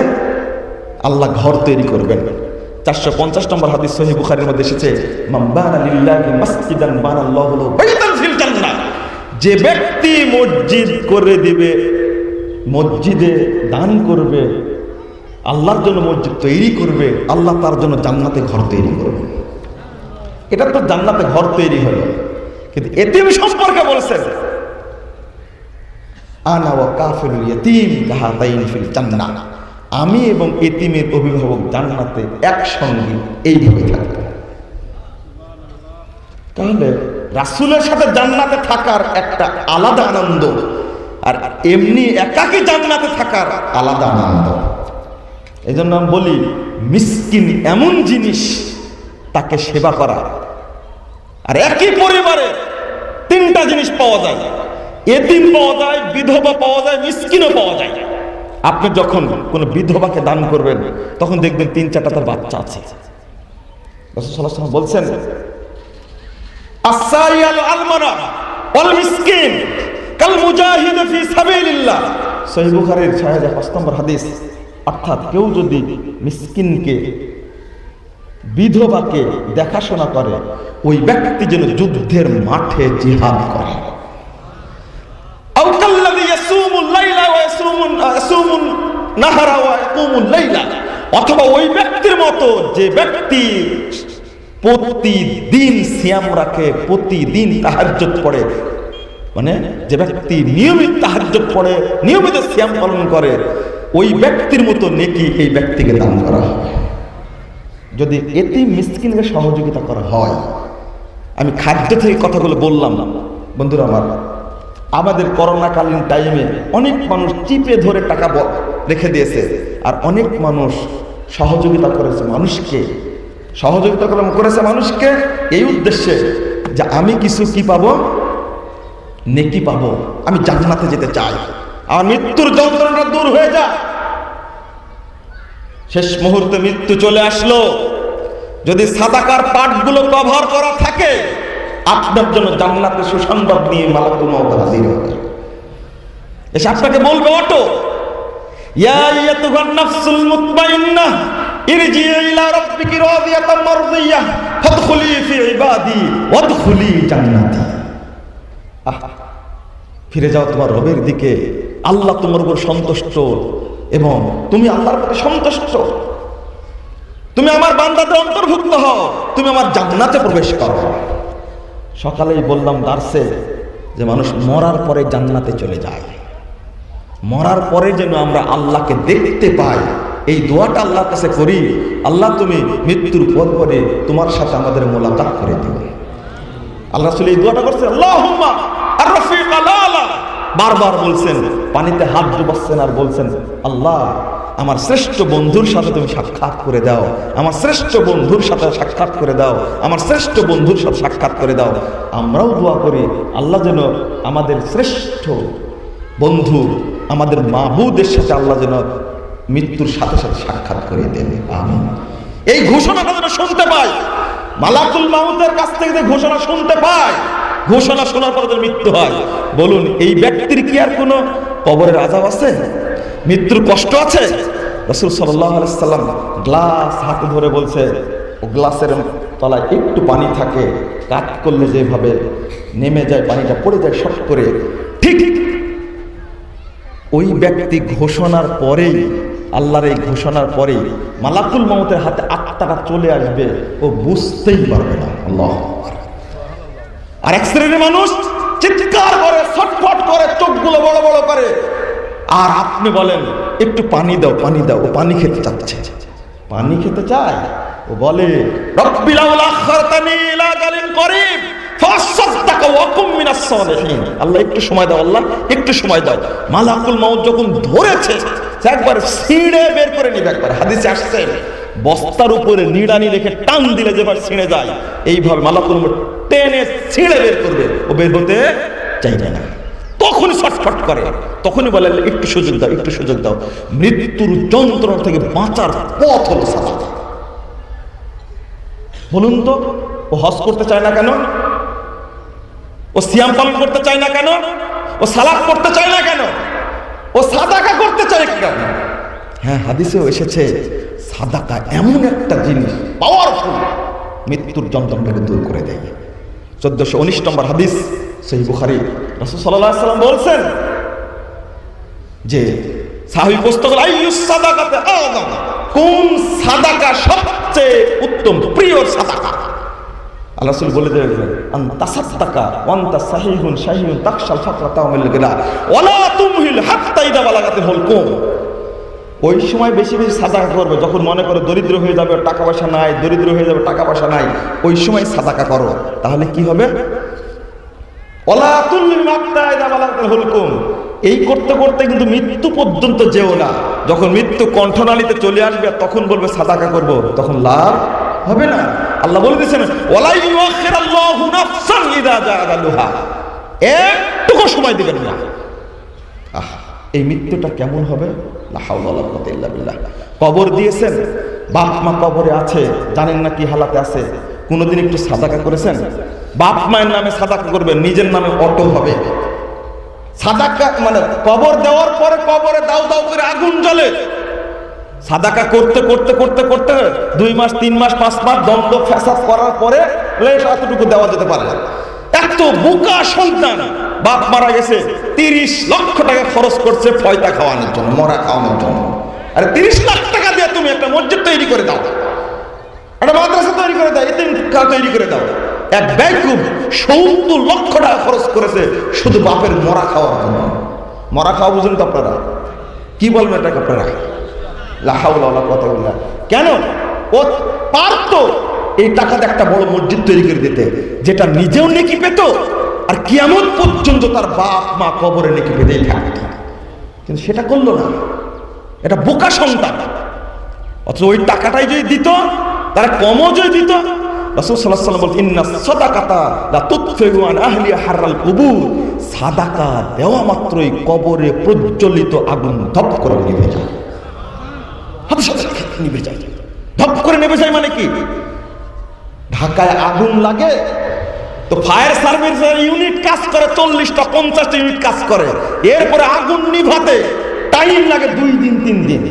আল্লাহ ঘর তৈরি করবেন। 450 নম্বর হাদিস সহিহ বুখারীর মধ্যে এসেছে, মান বানা লিল্লাহি মাসজিদান বানাল্লাহু লাহু বাইতান ফিল জান্নাহ। যে ব্যক্তি মসজিদ করে দিবে, মসজিদে দান করবে, আল্লাহর জন্য মসজিদ তৈরি করবে, আল্লাহ তার জন্য জান্নাতে ঘর তৈরি করবে। এটা তো জান্নাতে ঘর তৈরি হলো, কিন্তু এতিম সম্পর্কে বলছেন, আনা ওয়া কাফিলুল ইয়াতীম কাহাতাইন ফিল জান্নাহ, আমি এবং এতিমের অভিভাবক জান্নাতে একসঙ্গে এইভাবে থাকবে। তাহলে রাসূলের সাথে জান্নাতে থাকার একটা আলাদা আনন্দ, আর এমনি একাকী জান্নাতে থাকার আলাদা আনন্দ। এই জন্য আমি বলি, মিসকিন এমন জিনিস, তাকে সেবা করা। আর একই পরিবারে 3টা জিনিস পাওয়া যায়, এতিম পাওয়া যায়, বিধবা পাওয়া যায়, মিসকিনও পাওয়া যায়। আপনি যখন কোন বিধবাকে দান করবেন, তখন দেখবেন 3-4টা তার বাচ্চা আছে। রাসূল সাল্লাল্লাহু আলাইহি ওয়াসাল্লাম বলছেন, আস-সাইয়াল আল-মারা ওয়াল মিসকিন কাল মুজাহিদ ফি সাবিলিল্লাহ, সহিহ বুখারীর 6005 নম্বর হাদিস। অর্থাৎ কেউ যদি মিসকিনকে, বিধবাকে দেখাশোনা করে, ওই ব্যক্তি যেন যুদ্ধের মাঠে জিহাদ করে। আও কাল্লাযী ইয়াসুমুল লাইলা ওয়া ইয়াসুমুন নাহারা ওয়া ইয়াকুমুল লাইলা, অথবা ওই ব্যক্তির মতো যে ব্যক্তি প্রতিদিন সিয়াম রাখে, প্রতিদিন তাহাজ্জুদ পড়ে, মানে যে ব্যক্তি নিয়মিত তাহাজ্জুদ পড়ে, নিয়মিত সিয়াম পালন করে, ওই ব্যক্তির মতো নেকি এই ব্যক্তিকে দান করা হবে। যদি এতিম মিসকিনকে সহযোগিতা করা হয়। আমি খাদ্য থেকে কথাগুলো বললাম না বন্ধুরা আমার, আমাদের করোনাকালীন টাইমে অনেক মানুষ চিপে ধরে টাকা রেখে দিয়েছে, আর অনেক মানুষ সহযোগিতা করেছে মানুষকে, করেছে মানুষকে এই উদ্দেশ্যে যে আমি কিছু কি পাবো, নেকি পাবো, আমি জান্নাতে যেতে চাই, আর মৃত্যুর যন্ত্রণা দূর হয়ে যায়। শেষ মুহূর্তে মৃত্যু চলে আসলো, যদি সাদাকার পাঠগুলো কভার করা থাকে, আপনার জন্য জান্নাতে সুসংবাদ নিয়ে মালাকুল মউত হাজির হবে, এসে আপনাকে বলবে, অটো ইয়া আইয়াতুহান নাফসুল মুতমাইন্নাহ ইরজিই ইলা রাব্বিকি রাদিয়াতাম মারদিয়াহ ফাদখুলি ফি ইবাদি ওয়াদখুলি জান্নাতি। ফিরে যাও তোমার রবের দিকে, আল্লাহ তোমার উপর সন্তুষ্ট এবং তুমি আল্লাহর প্রতি সন্তুষ্ট, তুমি আমার বান্দাদের অন্তর্ভুক্ত হও, তুমি আমার জান্নাতে প্রবেশ করো। সকালেই বললাম দার্সে যে মানুষ মরার পরে জান্নাতে চলে যায়, মরার পরে যেন আমরা আল্লাহকে দেখতে পাই, এই দোয়াটা আল্লাহর কাছে করি, আল্লাহ তুমি মৃত্যুর পর পরে তোমার সাথে আমাদের মোলাকাত করে দিও। আল্লাহ রাসূল এই দোয়াটা করছেন, আল্লাহুম্মা আর-রাফিক আল-আলা, বারবার বলছেন, পানিতে হাত ডুবাচ্ছেন আর বলছেন, আল্লাহ আমার শ্রেষ্ঠ বন্ধুর সাথে তুমি সাক্ষাৎ করে দাও, আমার শ্রেষ্ঠ বন্ধুর সাথে সাক্ষাৎ করে দাও, আমার শ্রেষ্ঠ বন্ধুর সাথে সাক্ষাৎ করে দাও। আমরাও দোয়া করি আল্লাহ যেন আমাদের শ্রেষ্ঠ বন্ধু, আমাদের মাহবুদের সাথে আল্লাহ যেন মৃত্যুর সাথে সাথে সাক্ষাৎ করে দেন। আমিন। এই ঘোষণাটা যেন শুনতে পাই, মালাকুল মাউতের কাছ থেকে যে ঘোষণা শুনতে পাই, ঘোষণা শোনার পর মৃত্যু হয়। বলুন এই ব্যক্তির কি আর কোনো কবরের আযাব আছে? মৃত্যুর কষ্ট আছে? রাসূল সাল্লাল্লাহু আলাইহি সাল্লাম গ্লাস হাতে ধরে বলছে, ও গ্লাসের তলায় একটু পানি থাকে, কাট করলে যেভাবে নেমে যায় পানিটা পড়ে যায় শট করে, ঠিক ওই ব্যক্তি ঘোষণার পরেই, আল্লাহর এই ঘোষণার পরেই মালাকুল মাউতের হাতে আত্মাটা চলে আসবে, ও বুঝতেই পারবে না। আল্লাহ। আর এক শ্রেণীর মানুষ চিৎকার করে, ছটফট করে, চোখগুলো বড় বড় করে, আর আপনি বলেন একটু পানি দাও, পানি দাও, ও পানি খেতে চাচ্ছে, পানি খেতে চায়। ও বলে রব্বি লাউলা আখখারতানি ইলা আজালিন করিব ফাসাদদাকা ওয়া কুম মিনাস সালিহিন। আল্লাহ একটু সময় দাও, আল্লাহ একটু সময় দাও। মালাকুল মাউত যখন ধরেছে একবার ছিঁড়ে বের করে নিবে। একবার হাদিসে আসছে বস্তার উপরে নিড়ানি রেখে টান দিলে যেবার ছিঁড়ে যায়, এইভাবে মালাকুল মাউত টেনে ছিঁড়ে বের করবে, ও বের হতে চাইবে না। তখনই ছটফট করে, তখনই বলে একটু সুযোগ দাও, একটু সুযোগ দাও। মৃত্যুর যন্ত্রণা থেকে বাঁচার পথ হলো সালাত। বলুন তো, ও হজ করতে চায় না কেন? ও সিয়াম পালন করতে চায় না কেন? ও সালাত করতে চায় না কেন? ও সাদাকা করতে চায় কেন? হ্যাঁ, হাদিসেও এসেছে সাদাকা এমন একটা জিনিস পাওয়ারফুল, মৃত্যুর যন্ত্রণাকে দূর করে দেয়। 1419 নম্বর হাদিস সহিহ বুখারী, রাসূল সাল্লাল্লাহু আলাইহি ওয়াসাল্লাম বলছেন যে সাহাবী প্রশ্ন করলেন আইয়ুস সাদাকাতে আযম, কোন সাদাকা সবচেয়ে উত্তম, প্রিয় সাদাকা? আল্লাহ রাসূল বলে দিলেন আনতা সাদাকা ওয়া আনতা সাহিহুন শাহিহুন তাকশাল ফাকরা তাওমিল গিলা ওয়ালা তুমহিল হাত্তা ইদা বালাগাতিল হুলকুম। ওই সময় বেশি বেশি সাদাকা করবে যখন মনে করো দরিদ্র হয়ে যাবে, টাকা পয়সা নাই, দরিদ্র হয়ে যাবে, টাকা পয়সা নাই, ওই সময় সাদাকা করো। তাহলে কি হবে? ওয়ালা তুমহিল হাত্তা ইদা বালাগাতিল হুলকুম। এই করতে করতে কিন্তু মৃত্যু পর্যন্ত যেও না। যখন মৃত্যু কণ্ঠনালীতে চলে আসবে তখন বলবে সাদাকা করব, তখন লাভ হবে না। আল্লাহ বলে দিয়েছেন ওয়ালা ইউআখিরাল্লাহু নাফসান ইযা জাআ আজালুহা, একটুকু সময় দিবেন না। এই মৃত্যুটা কেমন হবে? লা হাওলা ওয়ালা কুওয়াতা ইল্লা বিল্লাহ। কবর দিয়েছেন, বাপ মা কবরে আছে, জানেন না কি হালাতে আছে। কোনোদিন একটু সাদাকা করেছেন? বাপ মায়ের নামে সাদাকা করবেন, নিজের নামে অটো হবে। সাদাকা মানে কবর দেওয়ার পরে কবরে দাও দাও করে আগুন জ্বলে। সাদাকা করতে করতে করতে করতে 2 মাস 3 মাস 5 মাস দ্বন্দ্ব ফ্যাসাদ করার পরে এতটুকু দেওয়া যেতে পারে। এত বোকা সন্তান, বাপ মারা গেছে, 30 লক্ষ টাকা খরচ করছে ফয়তা খাওয়ানোর জন্য, মরা খাওয়ানোর জন্য। আরে 30 লাখ টাকা দিয়ে তুমি একটা মসজিদ তৈরি করে দাও, একটা মাদ্রাসা তৈরি করে দাও, এতিমখানা তৈরি করে দাও। এক বেকুব 70 লক্ষ টাকা খরচ করেছে শুধু বাপের মরা খাওয়ার জন্য। মরা খাওয়া বুঝুন তো আপনারা? কি বলবেন এটাকে আপনারা? লা হাওলা ওয়ালা কুওয়াতা ইল্লা বিল্লাহ। কেন? ও পারতো এই টাকাতে একটা বড় মসজিদ তৈরি করে দিতে, যেটা নিজেও নেকি পেত আর কিয়ামত পর্যন্ত তার বাপ মা কবরে নেকি পেতেই থাকত, কিন্তু সেটা করলো না। এটা বোকা সন্তান। অথচ ওই টাকাটাই যদি দিত, তারা কমও যদি দিত, রাসূল সাল্লাল্লাহু আলাইহি ওয়াসাল্লাম বলেন ইন্নাস সাদাকাতা লা তুতফিউ আন আহলিহা হাররাল কুবুর। সাদাকা দেওয়া মাত্রই কবরে প্রজ্বলিত আগুন ধপ করে নিভে যায়। হাতে সাথে নিভে যায়, ধপ করে নিভে যায়। মানে কি? ঢাকায় আগুন লাগে তো ফায়ার সার্ভিসের ইউনিট কাজ করে 40টা 50টা ইউনিট কাজ করে, এরপরে আগুন নিভাতে টাইম লাগে 2 দিন 3 দিন।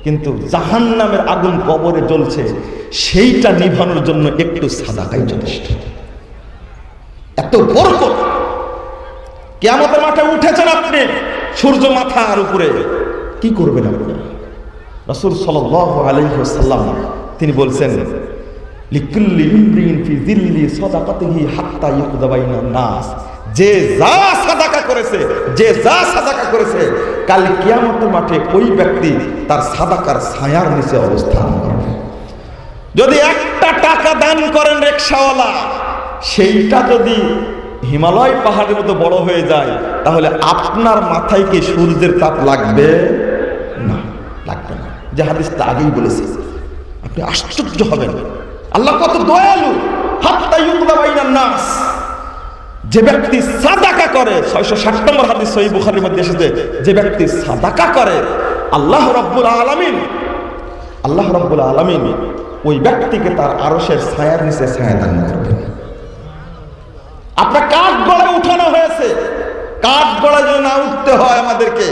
কিন্তু জাহান্নামের আগুন কবরে জ্বলছে, সেইটা নিভানোর জন্য একটু সাদাকাই যথেষ্ট। এত বরকত। কিয়ামতের মাঠে উঠেছেন আপনি, সূর্য মাথার উপরে, কি করবেন আপনি? রাসূল সাল্লাল্লাহু আলাইহি ওয়াসাল্লাম তিনি বলছেন লিকুল্লি ইমরিন ফি যিল্লি সাদাকাতিহি হাত্তা ইয়াকুদা বাইনান নাস। যে যা সাদাকা করেছে, যে যা সাদাকা করেছে, কাল কিয়ামতের মাঠে ওই ব্যক্তি তার সাদাকার ছায়ার নিচে অবস্থান করবে। যদি একটা টাকা দান করেন রিকশাওয়ালা, সেইটা যদি হিমালয় পাহাড়ের মতো বড় হয়ে যায়, তাহলে আপনার মাথায় কি সূর্যের তাপ লাগবে? না, লাগবে না। যে হাদিসটা আগেই বলেছি। আপনি আশ্চর্য হবেন আল্লাহ কত দয়ালু। হাত্তা ইউকদা বাইনান নাস, যে ব্যক্তি সাদাকা করে, 660 নম্বর হাদিস সহিহ বুখারীর মধ্যে এসেছে, যে ব্যক্তি সাদাকা করে আল্লাহ রাব্বুল আলামিন ওই ব্যক্তিকে তার আরশের ছায়ার নিচে ছায়া দান করবেন। আপনার কাঠ গড়ায় উঠানো হয়েছে, কাঠ গড়ায় যেন না উঠতে হয় আমাদেরকে।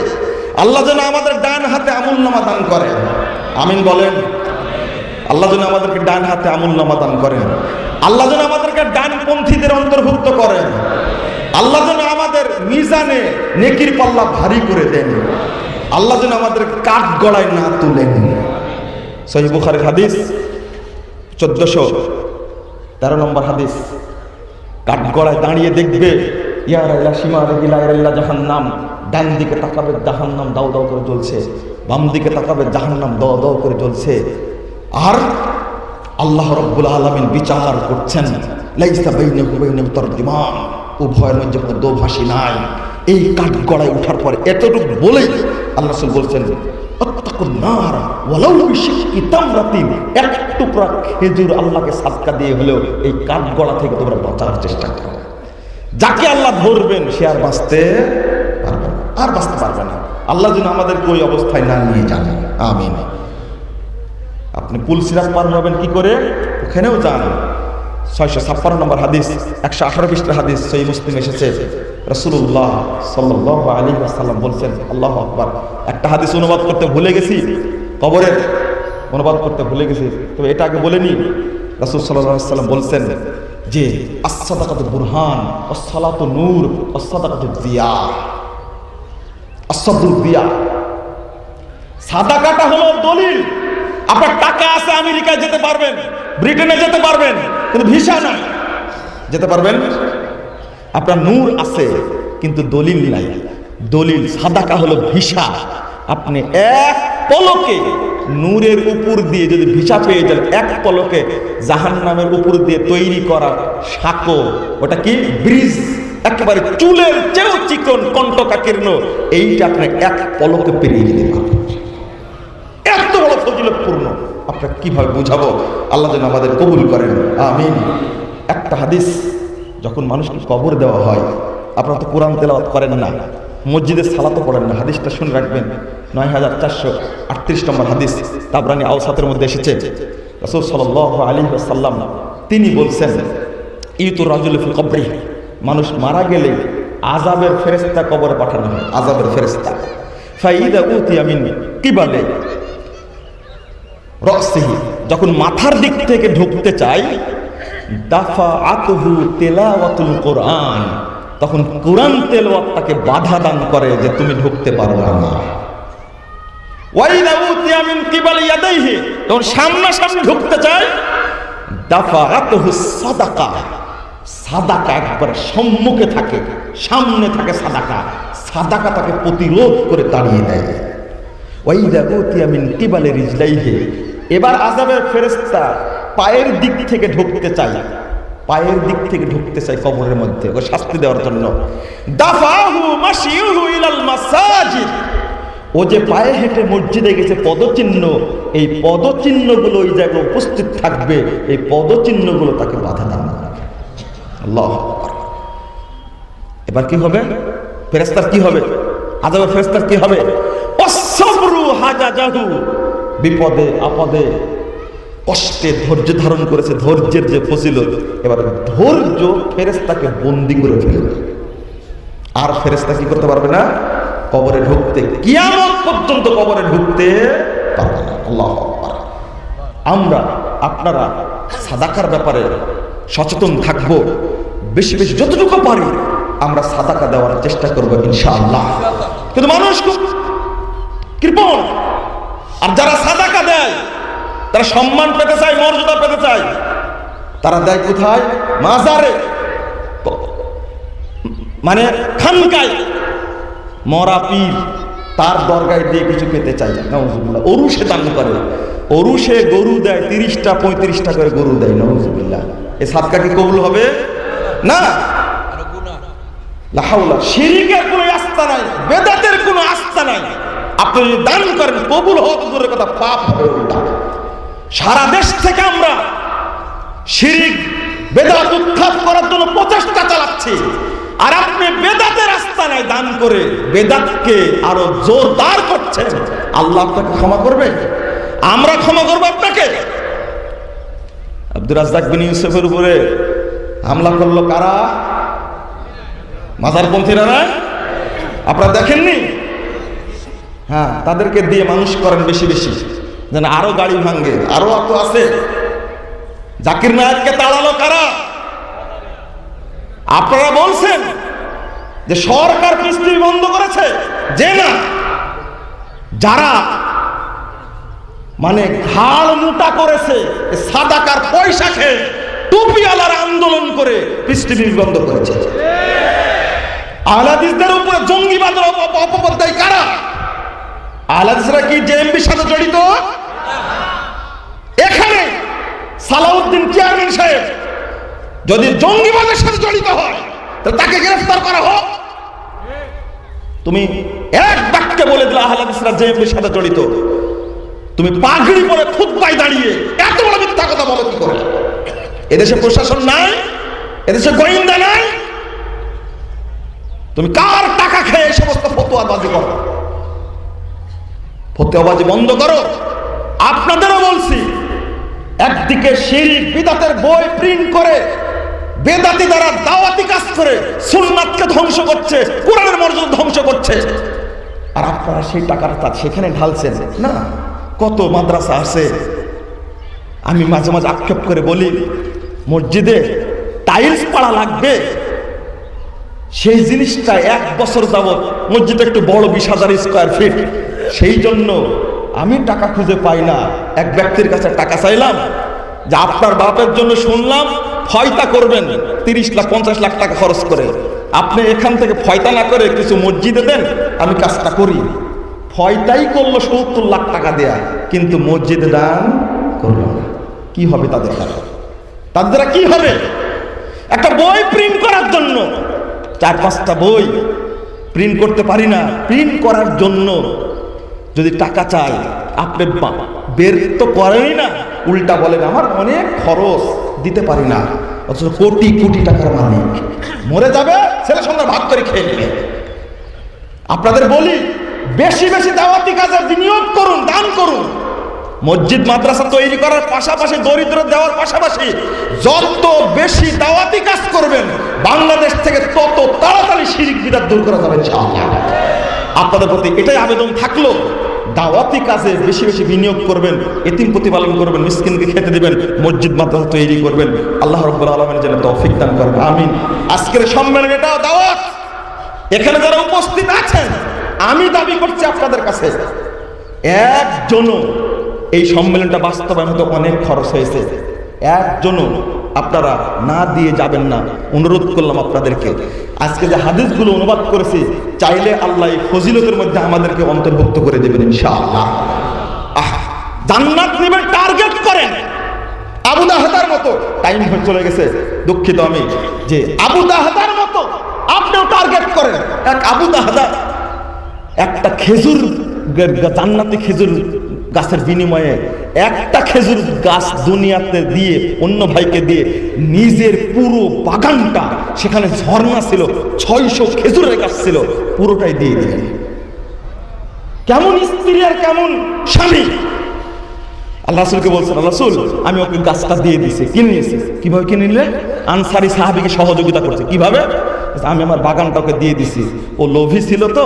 আল্লাহ যেন আমাদের ডান হাতে আমলনামা দান করেন, আমিন বলেন। আল্লাহ যেন আমাদেরকে ডান হাতে আমলনামা দান করেন। আল্লাহ যেন আমাদেরকে ডানপন্থীদের অন্তর্ভুক্ত করেন। আল্লাহ যেন আমাদের মিজানে নেকির পাল্লা ভারী করে দেন। আল্লাহ যেন আমাদের কাঠ গড়ায় না তুলেন। সহিহ বুখারীর হাদিস 1413 নম্বর হাদিস। কাঠ গড়ায় দাঁড়িয়ে দেখবে ইয়া রাইলা সীমা রেগিলা রাইলা জাহান্নাম, ডান দিকে তাকাবে জাহান্নাম দাও দাও করে জ্বলছে, বাম দিকে তাকাবে জাহান্নাম দাও দাও করে জ্বলছে। আর আল্লাহ রাব্বুল আলামিন বিচার করছেন, লাইসা বাইনাহু ওয়া বাইনাহু তারজুমান, উভয়ের মধ্যে কোনো দোভাষী নাই। এই কাঠ গড়ায় ওঠার পরে এতটুকু বলেই আল্লাহ রাসূল বলছেন, আত্তাকুন নার ওয়ালাউ বিশিক্কি তামরাতিন, এক টুকরা খেজুর আল্লাহকে সাদকা দিয়ে হলেও এই কাঠ গড়া থেকে তোমরা বাঁচার চেষ্টা করো। যাকে আল্লাহ ধরবেন সে আর বাঁচতে পারবে না, আর বাঁচতে পারবে না। আল্লাহ যেন আমাদেরকে ওই অবস্থায় না নিয়ে যান, আমিন। আপনি পুল সিরাত পার হবেন কি করে? ওখানেও যান। 656 নম্বর হাদিস, 118 পৃষ্ঠার হাদিস সহিহ মুসলিম এসেছে। রাসূলুল্লাহ সাল্লাল্লাহু আলাইহি ওয়াসাল্লাম বলছেন, আল্লাহু আকবার। একটা হাদিস অনুবাদ করতে ভুলে গেছি, কবরের অনুবাদ করতে ভুলে গেছি, তবে এটা আগে বলে নি। রাসূল সাল্লাল্লাহু আলাইহি ওয়াসাল্লাম বলছেন যে আস-সাদাকাতু বুরহান ওয়াস-সালাতু নূর ওয়াস-সাদাকাতু দিয়া। আস-সাদু দিয়া, সাদাকাটা হলো দলিল। আপনার টাকা আছে, আমেরিকায় যেতে পারবেন, ব্রিটেনে যেতে পারবেন, কিন্তু ভিসা নাই। যেতে পারবেন? আপনার নূর আছে কিন্তু দলিল নাই। দলিল সাদাকা হলো ভিসা। আপনি এক পলকে নূরের উপর দিয়ে যদি ভিসা পেয়ে যান, এক পলকে জাহান্নামের উপর দিয়ে তৈরি করা সাঁকো, ওটা কি ব্রিজ, একেবারে চুলের চেয়েও চিকন কণ্টকাকীর্ণ, এইটা আপনি এক পলকে পেরিয়ে যেতে পারবেন। এত বড় ফজিলতপূর্ণ, আপনাকে কিভাবে বুঝাবো? আল্লাহ যেন আমাদের কবুল করেন, আমিন। একটা হাদিস, যখন মানুষকে কবর দেওয়া হয়, আপনারা তো কোরআন তেলাওয়াত করেন না, মসজিদে সালাতও পড়েন না, হাদিসটা শুনে রাখবেন। 9438 নম্বর হাদিস তাবরানী আওসাতের মধ্যে এসেছে। রাসূল সাল্লাল্লাহু আলাইহি ওয়াসাল্লাম তিনি বলছেন, ইতুর রাজুল ফিল কবরি, মানুষ মারা গেলে আযাবের ফেরেশতা কবরে পাঠানো হয়, আযাবের ফেরেশতা। ফাইদা উতিয়া মিন কিবালে রাসিহি, যখন মাথার দিক থেকে ঢুকতে চাই, দাফাআতুহু তিলাওয়াতুল কোরআন, তখন কোরআন তেলাওয়াত তাকে বাধা দান করে যে তুমি ঢুকতে পারবে না। ওয়াইদা উতিয়া মিন কিবালি ইয়াদাইহি, যখন সামনাসামনি ঢুকতে চায়, দাফাআতুহু সাদাকা, সাদাকা একবারে সম্মুখে থাকে, সামনে থাকে সাদাকা, সাদাকা তাকে প্রতিরোধ করে দাঁড়িয়ে দেয়। ওয়াইদা উতিয়া মিন কিবালি রিজলাইহি, এবার আযাবের ফেরেশতা পায়ের দিক থেকে ঢুকতে চায়, পায়ের দিক থেকে ঢুকতে চায় কবরের মধ্যে, ওকে শাস্তি দেওয়ার জন্য। দাফাহু মাশিউহু ইলাল মাসাজিদ, ও যে পায়ে হেঁটে মসজিদে গেছে, পদচিহ্ন, এই পদচিহ্নগুলো ওই জায়গায় উপস্থিত থাকবে, এই পদচিহ্নগুলো তাকে বাধা দান করবে। আল্লাহু আকবার। এবার কি হবে? ফেরেশতার কি হবে? আযাবের ফেরেশতার কি হবে? ওয়াসসাবরু হাজাজাহু, বিপদে আপদে কষ্টে ধৈর্য ধারণ করেছে, ধৈর্যের যে ফজিলত, এবার ধৈর্য ফেরেশতাকে বন্দী করে ফেলবে। আর ফেরেশতা কি করতে পারবে না? কবরে ঢুকতে, কিয়ামত পর্যন্ত কবরে ঢুকতে পারবে না। আল্লাহু আকবার। আমরা আপনারা সাদাকার ব্যাপারে সচেতন থাকব, বেশি বেশি যতটুকু পারি আমরা সাদাকা দেওয়ার চেষ্টা করব ইনশাআল্লাহ। কিন্তু মানুষ খুব কৃপণ, আর যারা সাদাকা দেয় তারা সম্মান পেতে চায়, মর্যাদা পেতে চায়, তারা দেয় কোথায়? মাজারে, মানে খানকায়, মরা পীর তার দরগায় দিয়ে কিছু পেতে চাই। নাউজুবিল্লাহ। অরুষে দান করে, অরুষে গরু দেয়, 30টা 35টা করে গরু দেয়। নাউজুবিল্লাহ। এই সাদকা কি কবুল হবে? না। লা হাওলা। শিরকের কোনো আস্থা নাই, বেদাতের কোনো আস্থা নাই। আপনি যদি দান করেন কবুল হওয়া তো দূরের কথা, পাপ হবে উল্টা। সারা দেশ থেকে আমরা শিরক বেদাত উৎখাত করার জন্য প্রচেষ্টা চালাচ্ছি, আর আপনি বেদাতের আস্তানায় দান করে বেদাতকে আরো জোরদার করছেন। আল্লাহ আপনাকে ক্ষমা করবে? আমরা ক্ষমা করবো আপনাকে? আব্দুর রাজ্জাক বিন ইউসুফের উপরে হামলা করলো কারা? মাজারপন্থীরা না? আপনারা দেখেননি? হ্যাঁ, তাদেরকে দিয়ে মানুষ করেন বেশি বেশি, যেন আরো গাড়ি ভাঙ্গে। আরো অত আছে। জাকির নায়েককে তাড়ালো কারা? আপনারা বলছেন যে সরকার পিস টিভি বন্ধ করেছে, যে না, যারা মানে ঘাড় মোটা করেছে সাদাকার পয়সা খেয়ে টুপিওয়ালার আন্দোলন করে পিস টিভি বন্ধ করেছে। আহলে হাদিসদের উপরে জঙ্গিবাদের অপবাদ দেয় কারা? আহলে হাদিসরা কি জেএমবির সাথে জড়িত? এখানে সালাউদ্দিন চেয়ারম্যান সাহেব যদি জঙ্গিবাদের সাথে জড়িত হয় তাহলে তাকে গ্রেফতার করা হোক। তুমি এক বাক্যে বলে দিলে আহলে হাদিসরা জেএমবির সাথে জড়িত, তুমি পাগড়ি পরে খুতবায় দাঁড়িয়ে এত বড় মিথ্যা কথা বলো কি করে? এদেশে প্রশাসন নাই, এদেশে গোয়েন্দা নাই, তুমি কার টাকা খেয়ে এই সমস্ত ফতোয়াবাজি করো? ফতোয়াবাজি বন্ধ করো। আপনাদেরও বলছি, একদিকে শিরক বিদআতের বই প্রিন্ট করে বেদাতি দ্বারা দাওয়াতি কাজ করে সুন্নাতকে ধ্বংস করছে, কোরআনের মর্যাদা ধ্বংস করছে, আর আপনারা সেই টাকাটা সেখানে ঢালছেন না। কত মাদ্রাসা আছে, আমি মাঝে মাঝে আক্ষেপ করে বলি মসজিদে টাইলস পাড়া লাগবে, সেই জিনিসটা 1 বছর যাবত মসজিদ একটু বড় 20,000 স্কয়ার ফিট, সেই জন্য আমি টাকা খুঁজে পাই না। এক ব্যক্তির কাছে টাকা চাইলাম যে আপনার বাপের জন্য শুনলাম ফয়তা করবেন 30 লাখ 50 লাখ টাকা খরচ করে, আপনি এখান থেকে ফয়তা না করে কিছু মসজিদে দেন, আমি কাজটা করি। ফয়তাই করলো 70 লাখ টাকা দেয়া, কিন্তু মসজিদে দান করলো না। কি হবে তাদের দ্বারা? তাদের দ্বারা কি হবে? একটা বই প্রিন্ট করার জন্য 4-5টা বই প্রিন্ট করতে পারি না, প্রিন্ট করার জন্য যদি টাকা চাই আপনি বের তো করেনই না, উল্টা বলেন আমার অনেক খরচ দিতে পারি না, অথচ কোটি কোটি টাকার মালিক। মরে যাবে, ছেলে সন্তান ভাগ করে খেয়ে নেবে। আপনাদের বলি বেশি বেশি দাওয়াতি কাজে বিনিয়োগ করুন, দান করুন। মসজিদ মাদ্রাসা তৈরি করার পাশাপাশি দরিদ্র দেওয়ার পাশাপাশি যত বেশি দাওয়াতি কাজ করবেন বাংলাদেশ থেকে তত তাড়াতাড়ি শিরক বিদআত দূর করা যাবে ইনশাআল্লাহ। আপনাদের প্রতি এটাই আবেদন থাকলো, দাওয়াতি কাজে বেশি বেশি বিনিয়োগ করবেন, এতিম প্রতিপালন করবেন, মিসকিনকে খেতে দিবেন, মসজিদ মাদ্রাসা তৈরি করবেন। আল্লাহ রাব্বুল আলামিন যেন তৌফিক দান করেন, আমিন। আজকের সম্মেলন এটাও দাওয়াত। এখানে যারা উপস্থিত আছেন, আমি দাবি করছি আপনাদের কাছে, একজনও এই সম্মেলনটা বাস্তবায়ন হতে অনেক খরচ হয়েছে, একজনও আপনারা না দিয়ে যাবেন না। অনুরোধ করলাম আপনাদেরকে। আজকে যে হাদিসগুলো অনুবাদ করেছি, চাইলে আল্লাহ এই ফজিলতের মধ্যে আমাদেরকে অন্তর্ভুক্ত করে দেবেন ইনশাআল্লাহ। জান্নাত নেবেন, টার্গেট করেন আবু দাহদার মতো। টাইম হয়ে চলে গেছে, দুঃখিত আমি, যে আবু দাহদার মতো আপনিও টার্গেট করেন। এক আবু দাহদা একটা খেজুর জান্নাতি খেজুর গাছের বিনিময়ে একটা খেজুর গাছ দুনিয়াতে দিয়ে অন্য ভাইকে দিয়ে নিজের পুরো বাগানটা, সেখানে ঝর্ণা ছিল, 600 খেজুরের গাছ ছিল, পুরোটাই দিয়ে দিলেন। কেমন স্ত্রী আর কেমন স্বামী! আল্লাহ রাসূলকে বলছেন, আল্লাহ রাসূল আমি ওকে গাছটা দিয়ে দিয়েছি, কিনে নিয়েছি। কিভাবে কিনে নিলে? আনসারী সাহাবীকে সহযোগিতা করছে। কিভাবে? আমি আমার বাগানটাকে দিয়ে দিছি, ও লোভী ছিল তো,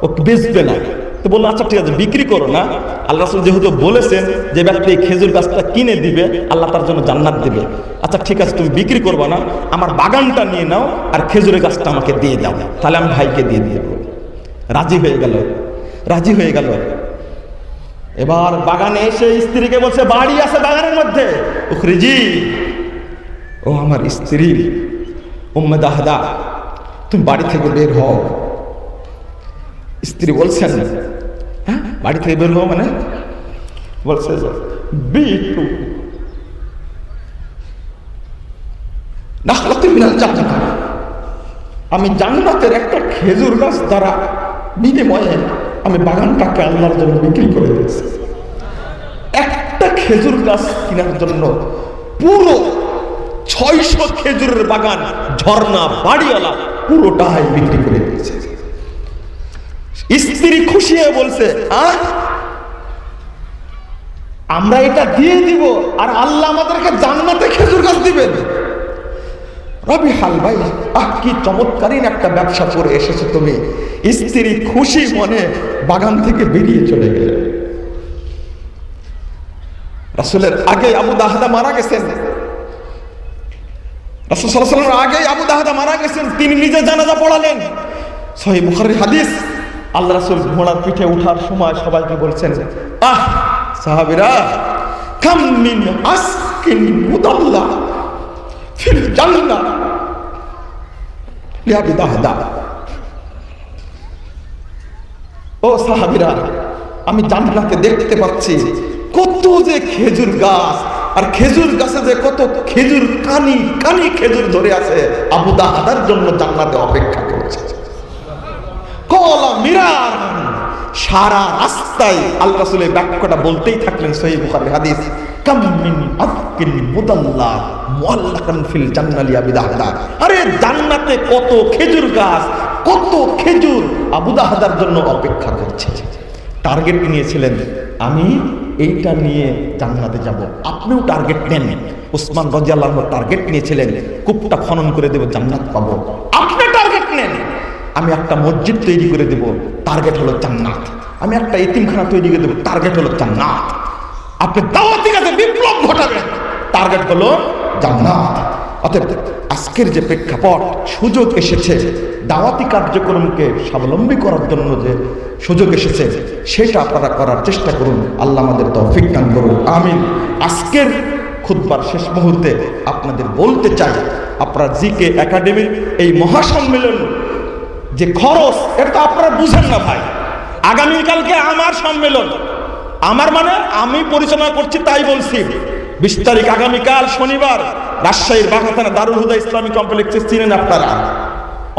ও বেচবে না। তো বললো আচ্ছা ঠিক আছে, বিক্রি করো না। আল্লাহ রাসূল যেহেতু বলেছেন যে ব্যক্তি খেজুর গাছটা কিনে দিবে আল্লাহ তার জন্য জান্নাত দিবে, আচ্ছা ঠিক আছে তুমি বিক্রি করবে না, আমার বাগানটা নিয়ে নাও আর খেজুরের গাছটা আমাকে দিয়ে দাও, তাহলে আমি ভাইকে দিয়ে দিব। রাজি হয়ে গেল, রাজি হয়ে গেল। এবার বাগানে এসে স্ত্রীকে বলছে, বাড়ি আছে বাগানের মধ্যে, উখরিজি, ও আমার স্ত্রী উম্মে দাহদা, তুমি বাড়ি থেকে বের হও। স্ত্রী বলছেন, হ্যাঁ বাড়ি থেকে বের হও মানে? বলছে বিটু নাখলাতুন মিনাল জান্নাহ, আমি জান্নাতের একটা খেজুর গাছ দ্বারা বিনিময়ে আমি বাগানটাকে আল্লাহর জন্য বিক্রি করে দিয়েছি। একটা খেজুর গাছ কেনার জন্য পুরো 600 খেজুরের বাগান, ঝর্ণা, বাড়িওয়ালা পুরোটাই বিক্রি করে দিয়েছে। স্ত্রী খুশি হয়ে বলছে, আমরা এটা দিয়ে দিব আর আল্লাহ আমাদেরকে জান্নাতে খেজুর গাছ দিবেন। রবি হাল ভাই, কি চমৎকারীন একটা ব্যবসা করে এসেছো তুমি। স্ত্রী খুশি মনে বাগান থেকে বেরিয়ে চলে গেলেন। রাসূলের আগে আবু দাহদা মারা গেছেন। রাসূল সাল্লাল্লাহু আলাইহি ওয়াসাল্লামের আগে আবু দাহদা মারা গেছেন, তিনি নিজে জানাজা পড়ালেন। সহিহ বুখারীর হাদিস। আল্লাহ রাসূল ঘোড়ার পিঠে ওঠার সময় সবাইকে বলছেন, সাহাবীরা, কাম মিন আসকিন মুদাল্লা ফিল জান্নাহ লিআবি দাহদা। ও সাহাবীরা, আমি জান্নাতে দেখতে পাচ্ছি কত যে খেজুর গাছ, আর খেজুর গাছে যে কত খেজুর, কানি কানি খেজুর ধরে আছে, আবু দাহদার জন্য জান্নাতে অপেক্ষা করছে। কলা মিরার, সারা রাস্তায় আল্লাহ রাসূল এই বাক্যটা বলতেই থাকলেন। সহিহ বুখারীর হাদিস, কাম মিন আতকিন মুদাল্লা মুআল্লাকান ফিল জান্নাহ লিআবি দাহদা। আরে জান্নাতে কত খেজুর গাছ, কত খেজুর আবু দাহদার জন্য অপেক্ষা করছে। টার্গেট নিয়েছিলেন, আমি এইটা নিয়ে জান্নাতে যাব। আপনিও টার্গেট নেন। উসমান রাদিয়াল্লাহু আনহু টার্গেট নিয়েছিলেন, কূপটা খনন করে দেব, জান্নাত পাবো। আপনি টার্গেট নেন, আমি একটা মসজিদ তৈরি করে দেব, টার্গেট হলো জান্নাত। আমি একটা এতিমখানা তৈরি করে দেব, টার্গেট হলো জান্নাত। আপনি দাওয়াতি কাজে বিপ্লব ঘটাবেন, টার্গেট হলো জান্নাত। অতএব আজকের যে প্রেক্ষাপট, সুযোগ এসেছে দাওয়াতি কার্যক্রমকে স্বাবলম্বী করার জন্য, যে সুযোগ এসেছে সেটা আপনারা করার চেষ্টা করুন। আল্লাহ আমাদের তৌফিক দান করুন, আমিন। আজকের খুতবার শেষ মুহূর্তে আপনাদের বলতে চাই, আপনারা জিকে একাডেমির এই মহাসম্মেলন যে খরচ, এটা তো আপনারা বুঝেন না ভাই। আগামীকালকে আমার সম্মেলন, আমার মানে আমি পরিচালনা করছি তাই বলছি। 20 তারিখ আগামীকাল শনিবার রাজশাহীর বাঘাথানা দারুল হুদা ইসলামিক কমপ্লেক্সে, চিনেন আপনারা।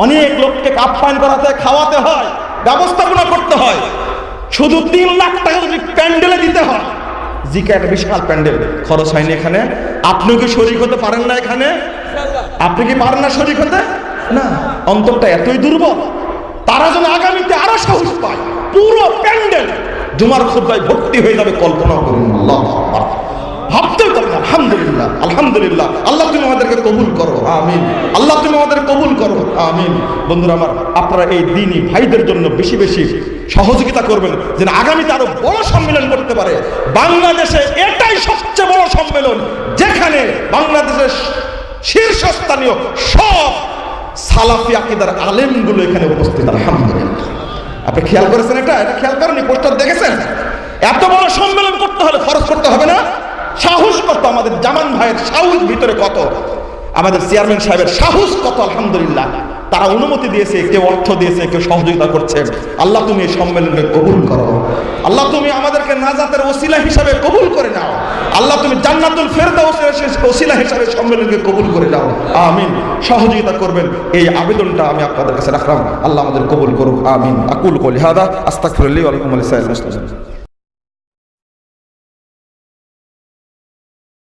অনেক লোককে আপ্যায়ন করাতে, খাওয়াতে হয়, ব্যবস্থাপনা করতে হয়। শুধু 3 লাখ টাকা যদি প্যান্ডেলে দিতে হয়, জিকে একটা বিশাল প্যান্ডেল, খরচ হয়নি এখানে। আপনি কি শরীক হতে পারেন না এখানে? আপনি কি পারেন না শরীক হতে? না, অন্তরটা এতই দুর্বল। তারা যেন আগামীতে আরো সাহস পায়, পুরো প্যান্ডেল জুমার খুতবায় ভর্তি হয়ে যাবে, কল্পনা করুন। আল্লাহু আকবার, ভাবতে পারেন। আলহামদুলিল্লাহ, আলহামদুলিল্লাহ। আল্লাহ তুমি আমাদেরকে কবুল করো, আমিন। আল্লাহ তুমি আমাদের কবুল করো, আমিন। বন্ধুরা আমার, আপনারা এই দিনই ভাইদের জন্য বেশি বেশি সহযোগিতা করবেন, যেন আগামীতে আরো বড় সম্মেলন করতে পারে। বাংলাদেশে এটাই সবচেয়ে বড় সম্মেলন, যেখানে বাংলাদেশের শীর্ষস্থানীয় সব সালাফি আকীদার আলেমগুলো এখানে উপস্থিত। আলহামদুলিল্লাহ। আপনি খেয়াল করেছেন? এটা খেয়াল করেননি? পোস্টার দেখেছেন? এত বড় সম্মেলন করতে হলে খরচ করতে হবে না? সাহস কত আমাদের জামান ভাইয়ের, সাহস ভিতরে কত, আমাদের চেয়ারম্যান সাহেবের সাহস কত। আলহামদুলিল্লাহ, তারা অনুমতি দিয়েছে, কেউ অর্থ দিয়েছে, কেউ সহযোগিতা করছে। আল্লাহ তুমি এই সম্মেলনকে কবুল করো। আল্লাহ তুমি আমাদেরকে নাজাতের ওসিলা হিসাবে কবুল করে নাও। আল্লাহ তুমি জান্নাতুল ফেরদাউসের ওসিলা হিসাবে সম্মেলনকে কবুল করে নাও, আমিন। সহযোগিতা করবেন, এই আবেদনটা আমি আপনাদের কাছে রাখলাম। আল্লাহ আমাদের কবুল করুক, আমিন। আকুল কলি হাদা, আস্তাগফিরুল্লাহ ওয়া লাকুম ওয়া লিসাইরিল মুসলিমিন।